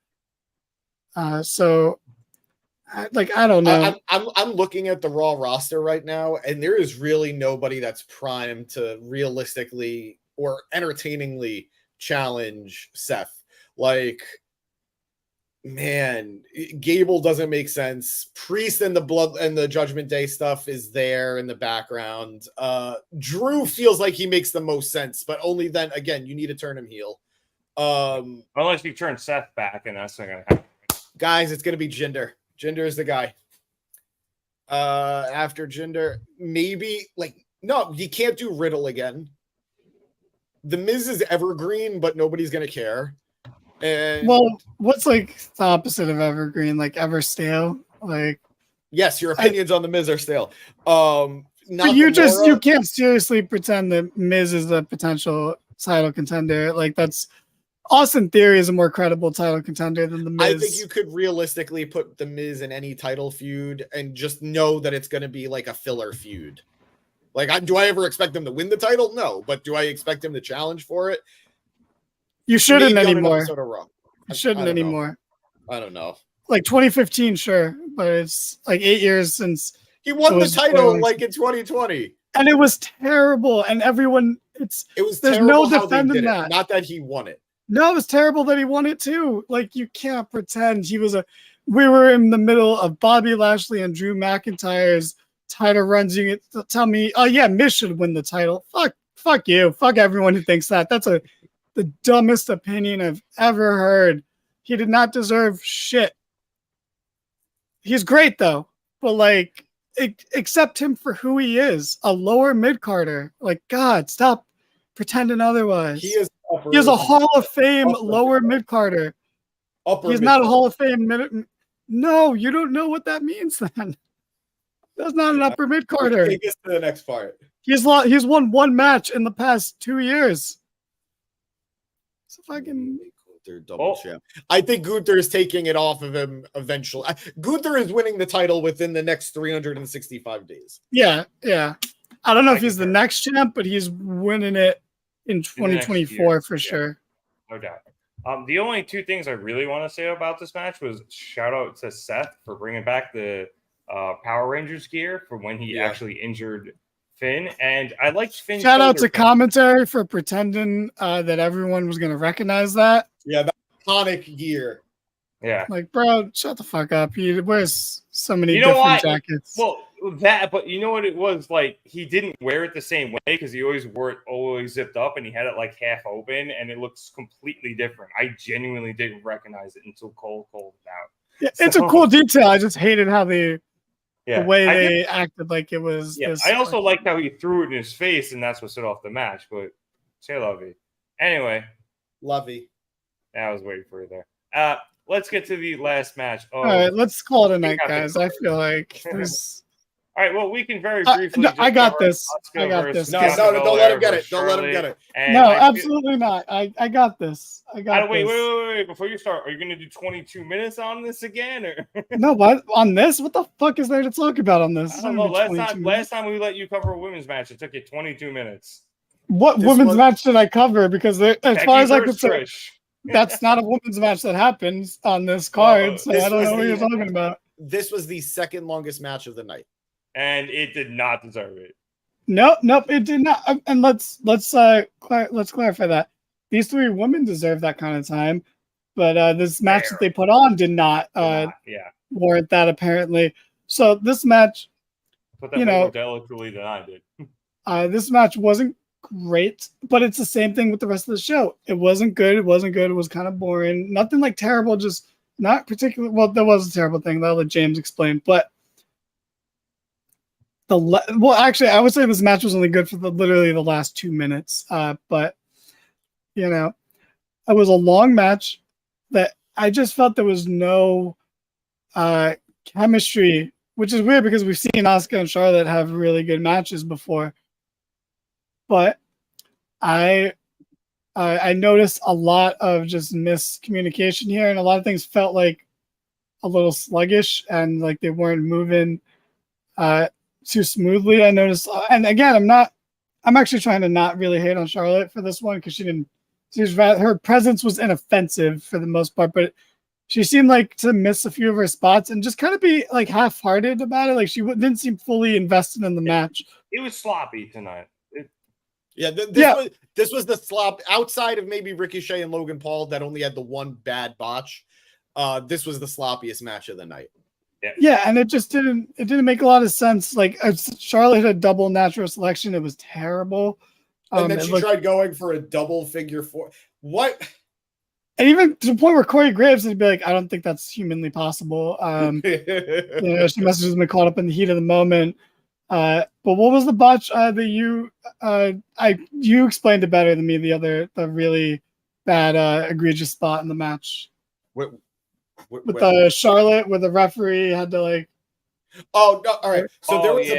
So I don't know. I'm looking at the Raw roster right now, and there is really nobody that's primed to realistically or entertainingly challenge Seth. Man, Gable doesn't make sense. Priest and the Blood and the Judgment Day stuff is there in the background. Drew feels like he makes the most sense, but only then, again, you need to turn him heel. Unless you turn Seth back, and that's not going to happen. Guys, it's going to be Jinder. Jinder is the guy. After Jinder, maybe, like, no, you can't do Riddle again. The Miz is evergreen, but nobody's going to care. And well, what's like the opposite of evergreen? Like ever stale? Like, yes, your opinions on the Miz are stale. But you can't seriously pretend that Miz is a potential title contender. Like that's Austin Theory is a more credible title contender than the Miz. I think you could realistically put the Miz in any title feud and just know that it's going to be like a filler feud. Like, do I ever expect him to win the title? No, but do I expect him to challenge for it? You shouldn't anymore. You shouldn't anymore. I don't know. Like 2015, sure, but it's like 8 years since he won the title, like in 2020, and it was terrible. And everyone, it was there's no defending that. Not that he won it. No, it was terrible that he won it too. Like you can't pretend he was we were in the middle of Bobby Lashley and Drew McIntyre's title runs. You tell me, oh yeah, Miz should win the title. Fuck you. Fuck everyone who thinks that. That's the dumbest opinion I've ever heard. He did not deserve shit. He's great though, but like, accept him for who he is, a lower mid-carder. Like, God, stop pretending otherwise. He is a Hall of Fame lower mid-carder. He's not a Hall of Fame mid. No, you don't know what that means then. That's not an upper mid-carder. Take us to the next part. He's won one match in the past 2 years. So fucking Gunther double champ. I think Gunther is taking it off of him eventually. Gunther is winning the title within the next 365 days. Yeah. I don't know if he's the next champ, but he's winning it in 2024 for sure. No doubt. The only two things I really want to say about this match was shout out to Seth for bringing back the Power Rangers gear for when he actually injured Finn, and I liked Finn. Shout out to commentary for pretending that everyone was going to recognize that. Yeah, that iconic gear. Yeah, like, bro, shut the fuck up. He wears so many different jackets. Well, but you know what it was like? He didn't wear it the same way because he always wore it always zipped up, and he had it like half open, and it looks completely different. I genuinely didn't recognize it until Cole called it out. Yeah, it's a cool detail. I just hated how the way they acted like it was. Yeah, I also liked how he threw it in his face, and that's what set off the match. But say Lovey. Anyway, Lovey. I was waiting for you there. Let's get to the last match. All right, let's call it a night, guys. I feel like this. All right, well, we can very briefly. No, I got this. I got this. No, don't let him get it. Don't let him get it. No, absolutely not. I got this. I got this. Wait. Before you start, are you going to do 22 minutes on this again? Or? No, what? On this? What the fuck is there to talk about on this? I don't know. Last time we let you cover a women's match, it took you 22 minutes. What women's match did I cover? Because as far as I could say, that's not a women's match that happens on this card. So I don't know what you're talking about. This was the second longest match of the night. And it did not deserve it. Nope, it did not. And let's clarify that these three women deserve that kind of time, but this match that they put on did not warrant that apparently. So this match, more delicately than I did. This match wasn't great, but it's the same thing with the rest of the show. It wasn't good. It was kind of boring. Nothing like terrible. Just not particularly. Well, there was a terrible thing that I'll let James explain, but. Actually, I would say this match was only good for literally the last 2 minutes. But it was a long match that I just felt there was no chemistry, which is weird because we've seen Asuka and Charlotte have really good matches before. But I noticed a lot of just miscommunication here, and a lot of things felt like a little sluggish and like they weren't moving too smoothly. I noticed, and again, I'm actually trying to not really hate on Charlotte for this one because her presence was inoffensive for the most part, but she seemed like to miss a few of her spots and just kind of be like half-hearted about it. Like she didn't seem fully invested in the match. It was sloppy tonight. This was the slop outside of maybe Ricochet and Logan Paul that only had the one bad botch. this was the sloppiest match of the night. Yeah, and it didn't make a lot of sense. Like Charlotte had a double natural selection. It was terrible. And then she tried going for a double figure four. What? And even to the point where Corey Graves would be like, I don't think that's humanly possible. She must have just been caught up in the heat of the moment. But what was the botch that you explained it better than me, the really bad egregious spot in the match? With Charlotte, where the referee had to like. Oh no! All right. So there was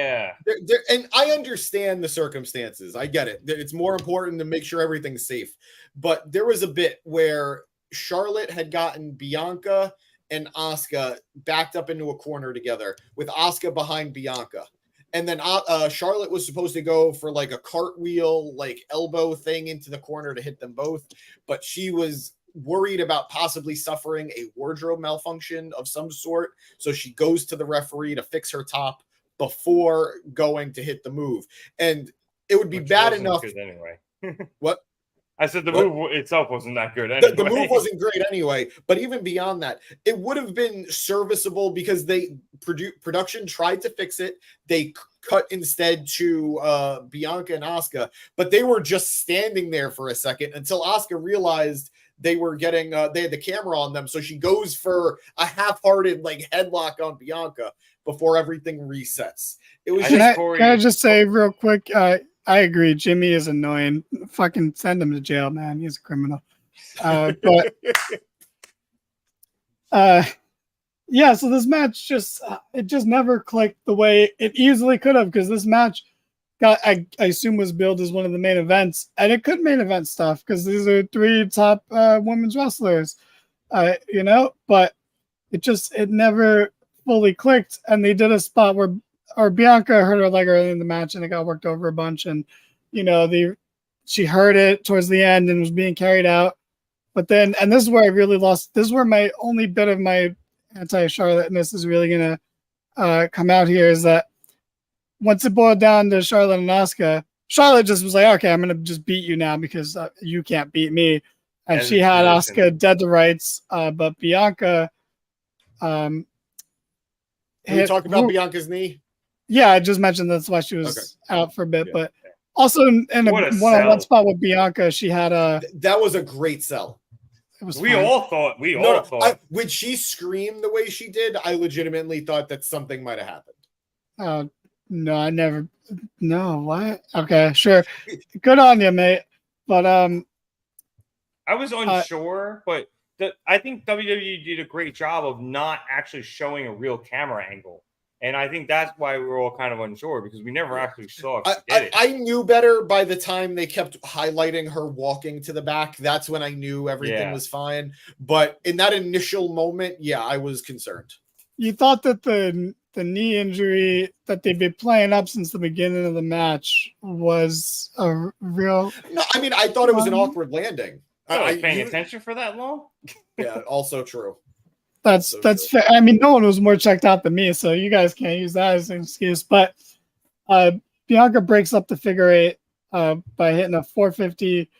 and I understand the circumstances. I get it. It's more important to make sure everything's safe. But there was a bit where Charlotte had gotten Bianca and Asuka backed up into a corner together with Asuka behind Bianca. And then Charlotte was supposed to go for like a cartwheel, like elbow thing into the corner to hit them both. But she was worried about possibly suffering a wardrobe malfunction of some sort. So she goes to the referee to fix her top before going to hit the move. And it would be bad enough. Anyway. What? I said the move itself wasn't that good anyway. The move wasn't great anyway, but even beyond that, it would have been serviceable because production tried to fix it. They cut instead to Bianca and Asuka, but they were just standing there for a second until Asuka realized they were getting they had the camera on them. So she goes for a half-hearted like headlock on Bianca before everything resets. It was can I just say real quick, I agree. Jimmy is annoying. Fucking send him to jail, man. He's a criminal. But yeah, so this match just never clicked the way it easily could have, because this match I assume was billed as one of the main events, and it could main event stuff because these are 3 top women's wrestlers, but it never fully clicked, and they did a spot where Bianca hurt her leg early in the match and it got worked over a bunch, and she hurt it towards the end and was being carried out. But then, and this is where I really lost. This is where my only bit of my anti-Charlotte-ness is really gonna come out here, is that once it boiled down to Charlotte and Asuka, Charlotte just was like, okay, I'm going to just beat you now because you can't beat me. And she had Asuka dead to rights. But Bianca. Can we talk about Bianca's knee? Yeah, I just mentioned that's why she was out for a bit. Yeah. But also in a one-on-one spot with Bianca, she had that was a great sell. We all thought. When she screamed the way she did, I legitimately thought that something might have happened. No, I never. No, what? Okay, sure. Good on you, mate. But I was unsure, but I think WWE did a great job of not actually showing a real camera angle, and I think that's why we were all kind of unsure, because we never actually saw it. I knew better by the time they kept highlighting her walking to the back. That's when I knew everything was fine. But in that initial moment, I was concerned. You thought that the knee injury that they've been playing up since the beginning of the match was a real... No, I mean, I thought it was an awkward landing. I was paying attention for that long? Yeah, also true. That's fair. I mean, no one was more checked out than me, so you guys can't use that as an excuse. But Bianca breaks up the figure 8 by hitting a 450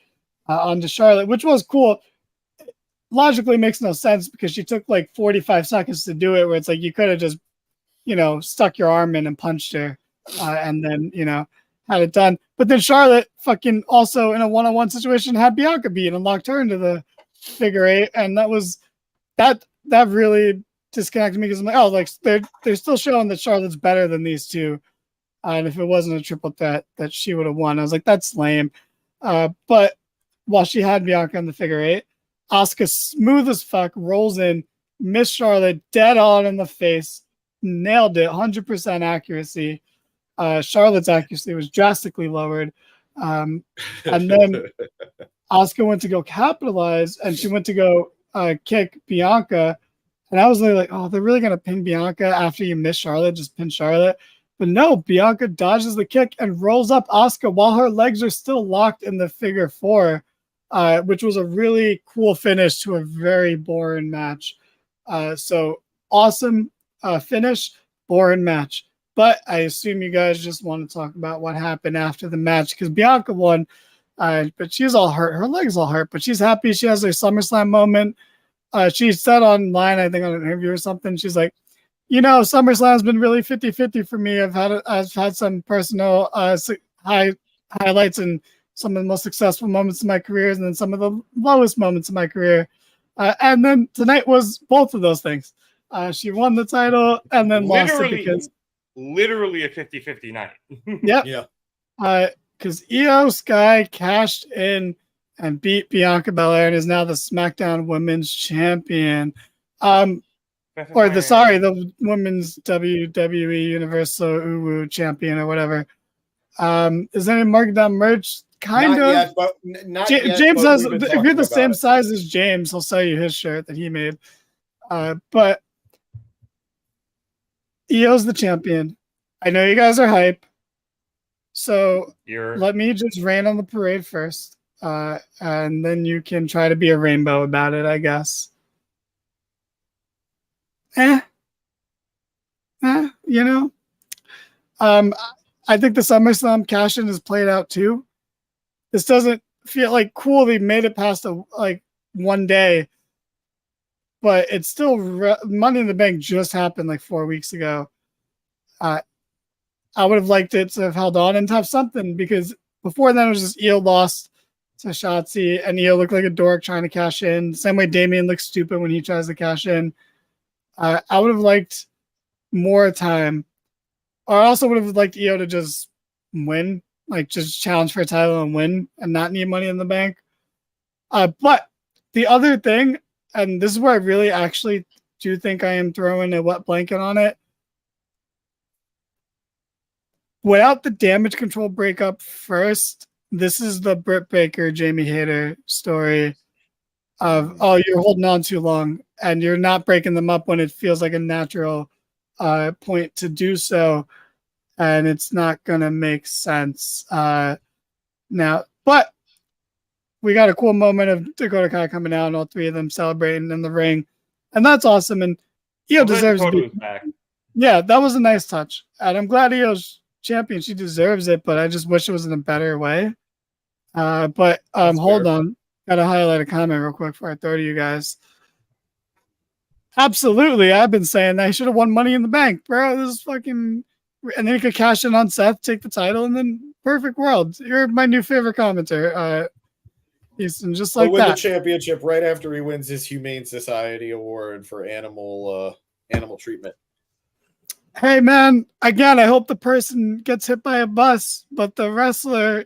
onto Charlotte, which was cool. Logically makes no sense because she took like 45 seconds to do it, where it's like you could have just stuck your arm in and punched her and then, had it done. But then Charlotte fucking also in a one-on-one situation had Bianca beat and locked her into the figure 8. And that really disconnected me, because I'm like, oh, like they're still showing that Charlotte's better than these two. And if it wasn't a triple threat, that she would have won. I was like, that's lame. But while she had Bianca in the figure 8, Asuka, smooth as fuck, rolls in, missed Charlotte dead on in the face, nailed it, 100% accuracy. Charlotte's accuracy was drastically lowered. And then Asuka went to go capitalize, and she went to go kick Bianca. And I was like, oh, they're really going to pin Bianca after you miss Charlotte, just pin Charlotte. But no, Bianca dodges the kick and rolls up Asuka while her legs are still locked in the figure 4, which was a really cool finish to a very boring match. So awesome finish, boring match. But I assume you guys just want to talk about what happened after the match, because Bianca won, but she's all hurt. Her leg's all hurt, but she's happy. She has her SummerSlam moment. she said online, I think on an interview or something, she's like, you know, SummerSlam's been really 50-50 for me. I've had some personal highlights and some of the most successful moments of my career, and then some of the lowest moments of my career. And then tonight was both of those things. She won the title and then lost it because literally a 50-50 night. Yeah. Because Io Sky cashed in and beat Bianca Belair and is now the SmackDown Women's Champion. The Women's WWE Universal Uwu Champion or whatever. Is there any markdown merch? Kind of. Yet, but not yet, James but has. we've been If you're the talking same about it. size as James, he'll sell you his shirt that he made. But Io's the champion. I know you guys are hype. So let me just rain on the parade first. And then you can try to be a rainbow about it, I guess. You know. I think the SummerSlam cash-in is played out too. This doesn't feel like cool. They made it past one day, but it's still Money in the Bank just happened like 4 weeks ago. I would have liked it to have held on and have something, because before then it was just Io lost to Shotzi and Io looked like a dork trying to cash in. Same way Damian looks stupid when he tries to cash in. I would have liked more time. I also would have liked Io to just win, like just challenge for a title and win and not need Money in the Bank. But the other thing, and this is where I really actually do think I am throwing a wet blanket on it. Without the Damage Control breakup first, this is the Britt Baker, Jamie Hayter story of, oh, you're holding on too long and you're not breaking them up when it feels like a natural point to do so. And it's not going to make sense now. But we got a cool moment of Dakota Kai coming out and all three of them celebrating in the ring. And that's awesome. And Io deserves to be back. Yeah, that was a nice touch. And I'm glad Io's champion. She deserves it, but I just wish it was in a better way. But hold on. Got to highlight a comment real quick before I throw to you guys. Absolutely. I've been saying that he should have won Money in the Bank, bro. This is fucking... And then he could cash in on Seth, take the title, and then perfect world. You're my new favorite commenter, Easton, just like win that. The championship right after he wins his Humane Society award for animal treatment. Hey, man, again, I hope the person gets hit by a bus, but the wrestler,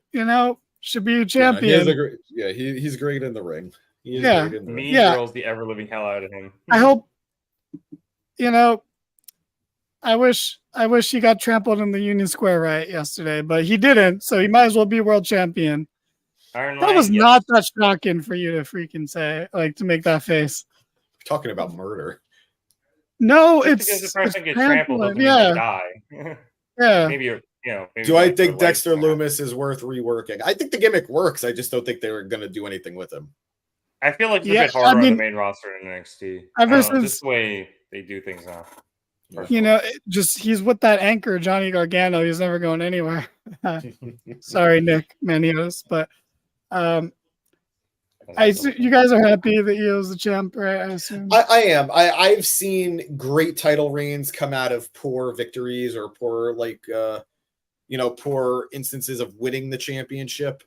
should be a champion. He's great in the ring. Mean Girls the ever living hell out of him. I hope, I wish he got trampled in the Union Square riot yesterday, but he didn't, so he might as well be world champion. That was not that shocking for you to freaking say, like, to make that face. We're talking about murder. No, just because the person gets trampled doesn't mean they die. Yeah. Maybe do I think Dexter Loomis is worth reworking? I think the gimmick works. I just don't think they were going to do anything with him. I feel like it's a bit harder on the main roster in NXT. This way they do things now. He's with that anchor, Johnny Gargano. He's never going anywhere. Sorry, Nick Manios, but you guys are happy that Io's the champ, right? I assume. I am. I've seen great title reigns come out of poor victories or poor instances of winning the championship.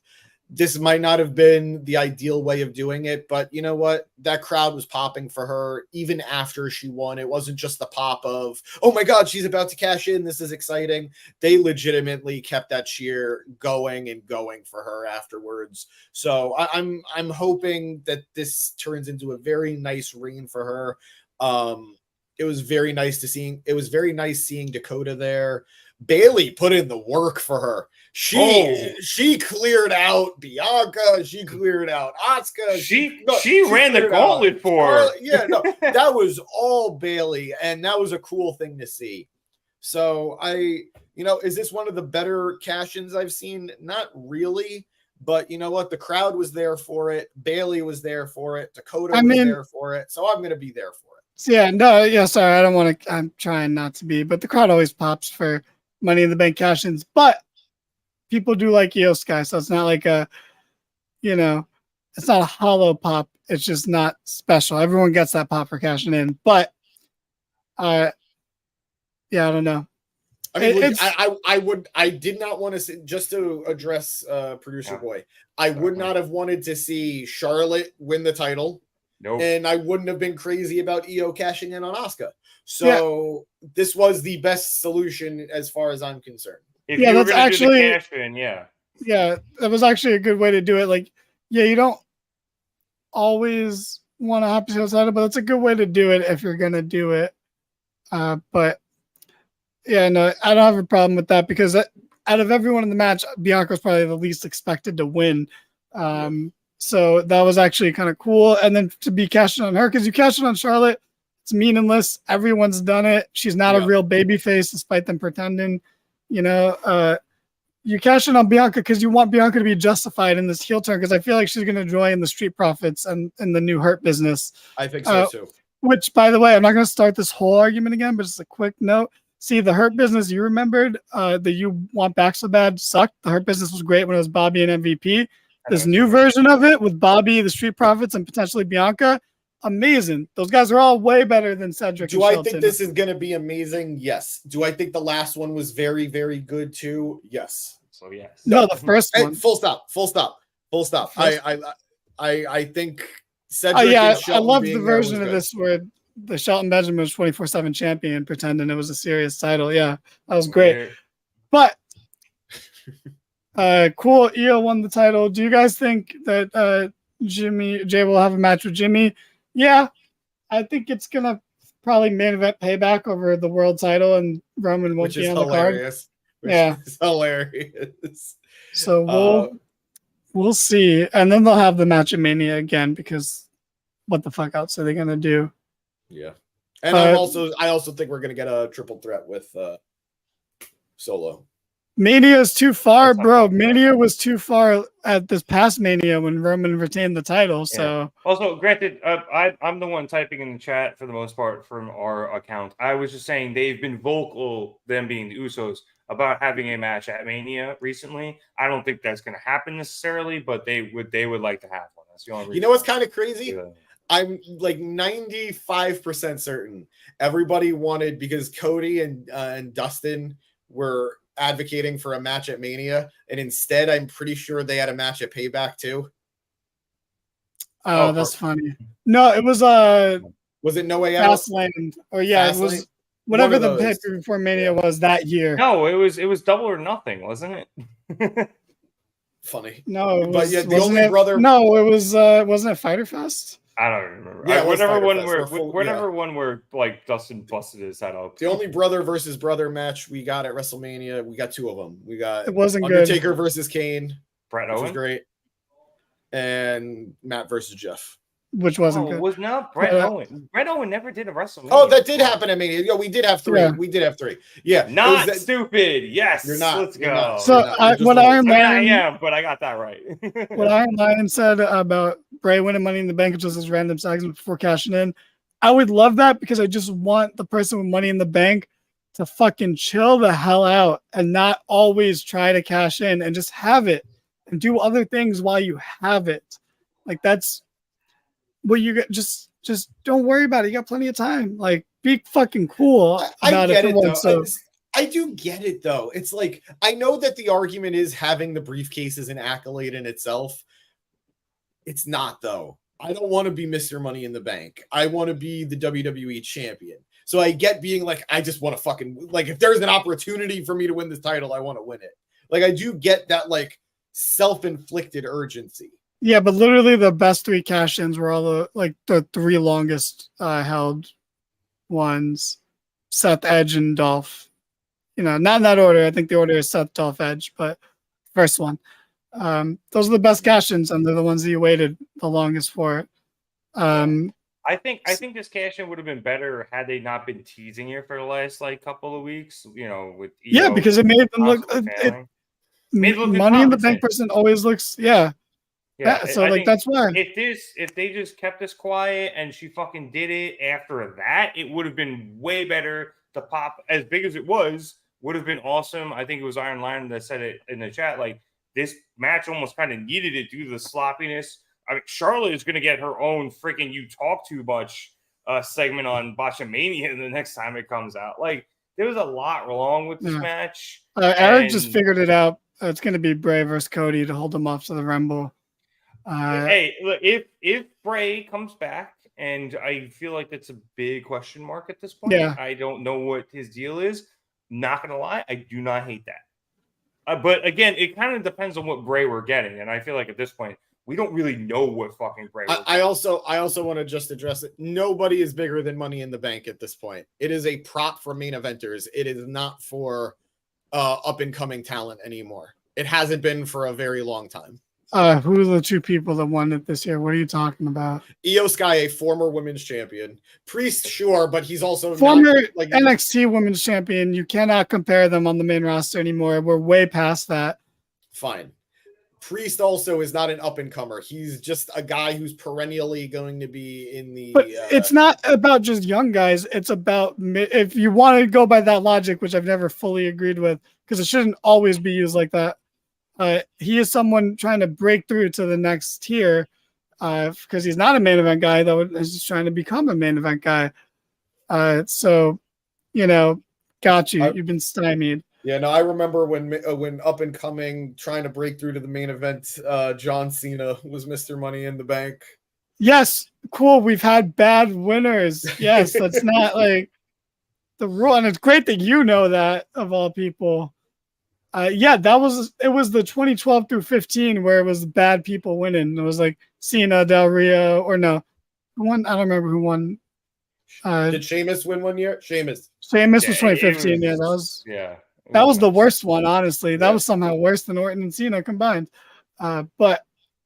This might not have been the ideal way of doing it, but you know what? That crowd was popping for her even after she won. It wasn't just the pop of, oh my God, she's about to cash in. This is exciting. They legitimately kept that cheer going and going for her afterwards. So I'm hoping that this turns into a very nice reign for her. It was very nice seeing Dakota there. Bailey put in the work for her. She cleared out Bianca. She cleared out Asuka. She ran the gauntlet for her. That was all Bailey, and that was a cool thing to see. So is this one of the better cash-ins I've seen? Not really, but you know what? The crowd was there for it. Bailey was there for it. Dakota was there for it. So I'm going to be there for it. Sorry. I don't want to. I'm trying not to be, but the crowd always pops for Money in the Bank cash-ins, but people do like Io Sky, so it's not like it's not a hollow pop. It's just not special. Everyone gets that pop for cashing in, but yeah, I don't know. I mean, I did not want to see, just to address producer boy. I would not have wanted to see Charlotte win the title. Nope. And I wouldn't have been crazy about Io cashing in on Asuka. So this was the best solution as far as I'm concerned. If you were going to do the cash in, yeah, that was actually a good way to do it. Like, yeah, you don't always want to have to title, but it's a good way to do it if you're going to do it. But yeah, no, I don't have a problem with that because out of everyone in the match, Bianca was probably the least expected to win. So that was actually kind of cool. And then to be cashing on her, because you cash it on Charlotte, it's meaningless. Everyone's done it. She's not a real baby face, despite them pretending. You know, you cash in on Bianca because you want Bianca to be justified in this heel turn, because I feel like she's going to join the Street Profits and the new Hurt Business. I think so too. Which, by the way, I'm not going to start this whole argument again, but just a quick note. See, the Hurt Business you remembered that you want back so bad sucked. The Hurt Business was great when it was Bobby and MVP. This new version of it with Bobby, the Street Profits, and potentially Bianca, amazing. Those guys are all way better than Cedric. Do I think this is going to be amazing? Yes. Do I think the last one was very, very good too? Yes. So yes. No, the first one. Full stop. I think Cedric. I love the version of this where the Shelton Benjamin was 24/7 champion, pretending it was a serious title. Yeah, that was great. But cool. Io won the title. Do you guys think that Jay will have a match with Jimmy? Yeah, I think it's gonna probably main event Payback over the world title, and Roman won't be on the card. It's hilarious. So we'll see, and then they'll have the match at Mania again, because what the fuck else are they gonna do? Yeah, and I also think we're gonna get a triple threat with Solo. Mania is too far, bro. Mania was too far at this past Mania when Roman retained the title. So also, granted, I'm the one typing in the chat for the most part from our account. I was just saying they've been vocal, them being the Usos, about having a match at Mania recently. I don't think that's going to happen necessarily, but they would like to have one. That's the only reason. You know what's kind of crazy? I'm like 95% certain everybody wanted, because Cody and Dustin were advocating for a match at Mania, and instead I'm pretty sure they had a match at Payback too. That's funny. No, it was it No Way Out? Fastlane, or it was whatever the pay before Mania was that year. No, it was Double or Nothing, wasn't it? Funny. No, but yeah, the only brother. No, it was wasn't it Fighter Fest? I don't remember. Yeah, whatever one where like Dustin busted his head up. The only brother versus brother match we got at WrestleMania, we got two of them. We got it wasn't Undertaker good. versus Kane, Bret which Owen, was great, and Matt versus Jeff, which wasn't good. Was not Bret Owen. Bret Owen never did a WrestleMania. Oh, that did happen at Mania. Yeah, we did have three. We did have three. Yeah, not stupid. Yes, you're not. Let's go. So what Iron Lion, I am, but I got that right. What Iron Lion said about Bray winning Money in the Bank, just as random segment before cashing in, I would love that, because I just want the person with Money in the Bank to fucking chill the hell out and not always try to cash in, and just have it and do other things while you have it. Like, that's what you get. Just don't worry about it. You got plenty of time. Like, be fucking cool about I get it. I do get it though. It's like, I know that the argument is having the briefcase is an accolade in itself. It's not though. I don't want to be Mr. Money in the Bank. I want to be the WWE champion. So I get being like, I just want to fucking, like, if there's an opportunity for me to win this title, I want to win it. Like, I do get that, like, self-inflicted urgency. Yeah, but literally the best three cash-ins were all the three longest held ones: Seth, Edge, and Dolph. You know, not in that order. I think the order is Seth, Dolph, Edge, but first one. Those are the best cash-ins, and they're the ones that you waited the longest for. I think this cash-in would have been better had they not been teasing it for the last couple of weeks. You know, with because it made them look. Money in the Bank person always looks so that's why. If they just kept this quiet and she fucking did it after that, it would have been way better. To pop as big as it was would have been awesome. I think it was Iron Lion that said it in the chat. Like, this match almost kind of needed it due to the sloppiness I mean, Charlotte is going to get her own freaking "You Talk Too Much" segment on Botchamania the next time it comes out. Like, there was a lot wrong with this match. Eric just figured it out. It's going to be Bray versus Cody to hold him off to the Rumble. Hey, look, if Bray comes back, and I feel like that's a big question mark at this point. Yeah. I don't know what his deal is. Not going to lie, I do not hate that. But again, it kind of depends on what Bray we're getting, and I feel like at this point, we don't really know what fucking Bray. I also want to just address it. Nobody is bigger than Money in the Bank at this point. It is a prop for main eventers. It is not for up and coming talent anymore. It hasn't been for a very long time. Who are the two people that won it this year? What are you talking about? Io Sky, a former women's champion. Priest, sure, but he's also former NXT women's champion. You cannot compare them on the main roster anymore. We're way past that. Fine. Priest also is not an up-and-comer. He's just a guy who's perennially going to be in the... But it's not about just young guys. It's about... If you want to go by that logic, which I've never fully agreed with, because it shouldn't always be used like that. He is someone trying to break through to the next tier because he's not a main event guy, though. He's just trying to become a main event guy. So, got you. You've been stymied. Yeah, no, I remember when up and coming, trying to break through to the main event, John Cena was Mr. Money in the Bank. Yes, cool. We've had bad winners. Yes, that's not like the rule, and it's great that you know that of all people. Yeah, it was the 2012 through 15 where it was bad people winning. It was like Cena, Del Rio, or no, who won? I don't remember who won. Did Sheamus win one year? Sheamus was 2015. That was the worst one, honestly. That was somehow worse than Orton and Cena combined. And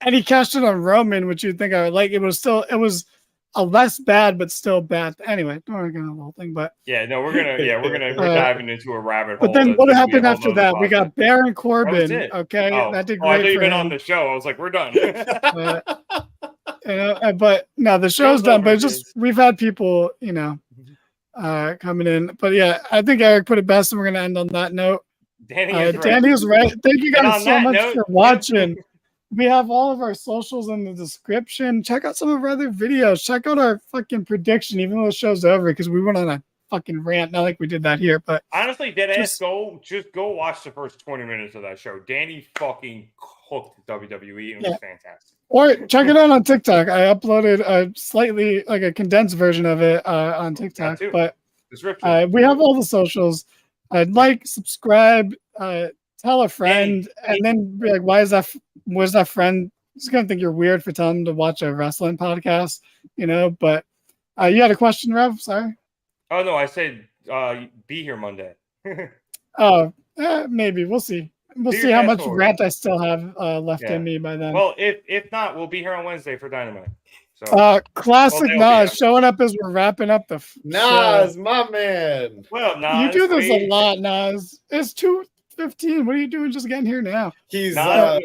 he cashed it on Roman, which you'd think I would like. It was a less bad, but still bad. Anyway, don't worry about the whole thing. But we're diving into a rabbit hole. But then what happened after that? We got Baron Corbin. Okay, that did great. I thought you'd been on the show. I was like, we're done. But no, the show's done. But it's just we've had people, coming in. But yeah, I think Eric put it best, and we're gonna end on that note. Danny is right. Thank you guys so much for watching. We have all of our socials in the description. Check out some of our other videos. Check out our fucking prediction, even though the show's over, because we went on a fucking rant. Not like we did that here, but honestly, just go watch the first 20 minutes of that show. Danny fucking cooked WWE and it was fantastic. Or check it out on TikTok. I uploaded a slightly like a condensed version of it on TikTok. But we have all the socials. Subscribe, tell a friend, and then be like, where's that friend? He's gonna think you're weird for telling him to watch a wrestling podcast, But you had a question, Rev? Sorry. Oh no, I said be here Monday. Maybe we'll see. We'll see how much rant I still have left in me by then. Well, if not, we'll be here on Wednesday for Dynamite. So, classic Nas showing up as we're wrapping up the Nas, my man. Well, Nas, you do this a lot, Nas. It's 2:15. What are you doing just getting here now? He's not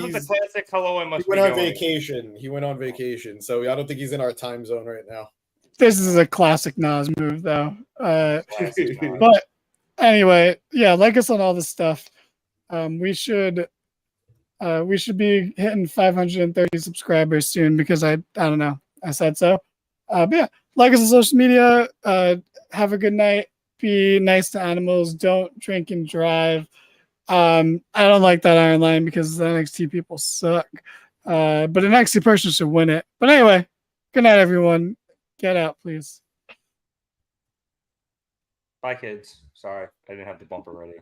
with the classic hello. I must. He went on vacation. He went on vacation, so I don't think he's in our time zone right now. This is a classic Nas move, though. But anyway, yeah, like us on all this stuff. We should be hitting 530 subscribers soon because I don't know. I said so. But yeah, like us on social media. Have a good night. Be nice to animals. Don't drink and drive. I don't like that iron line because the NXT people suck. But an NXT person should win it. But anyway, good night, everyone. Get out, please. Bye, kids. Sorry, I didn't have the bumper ready.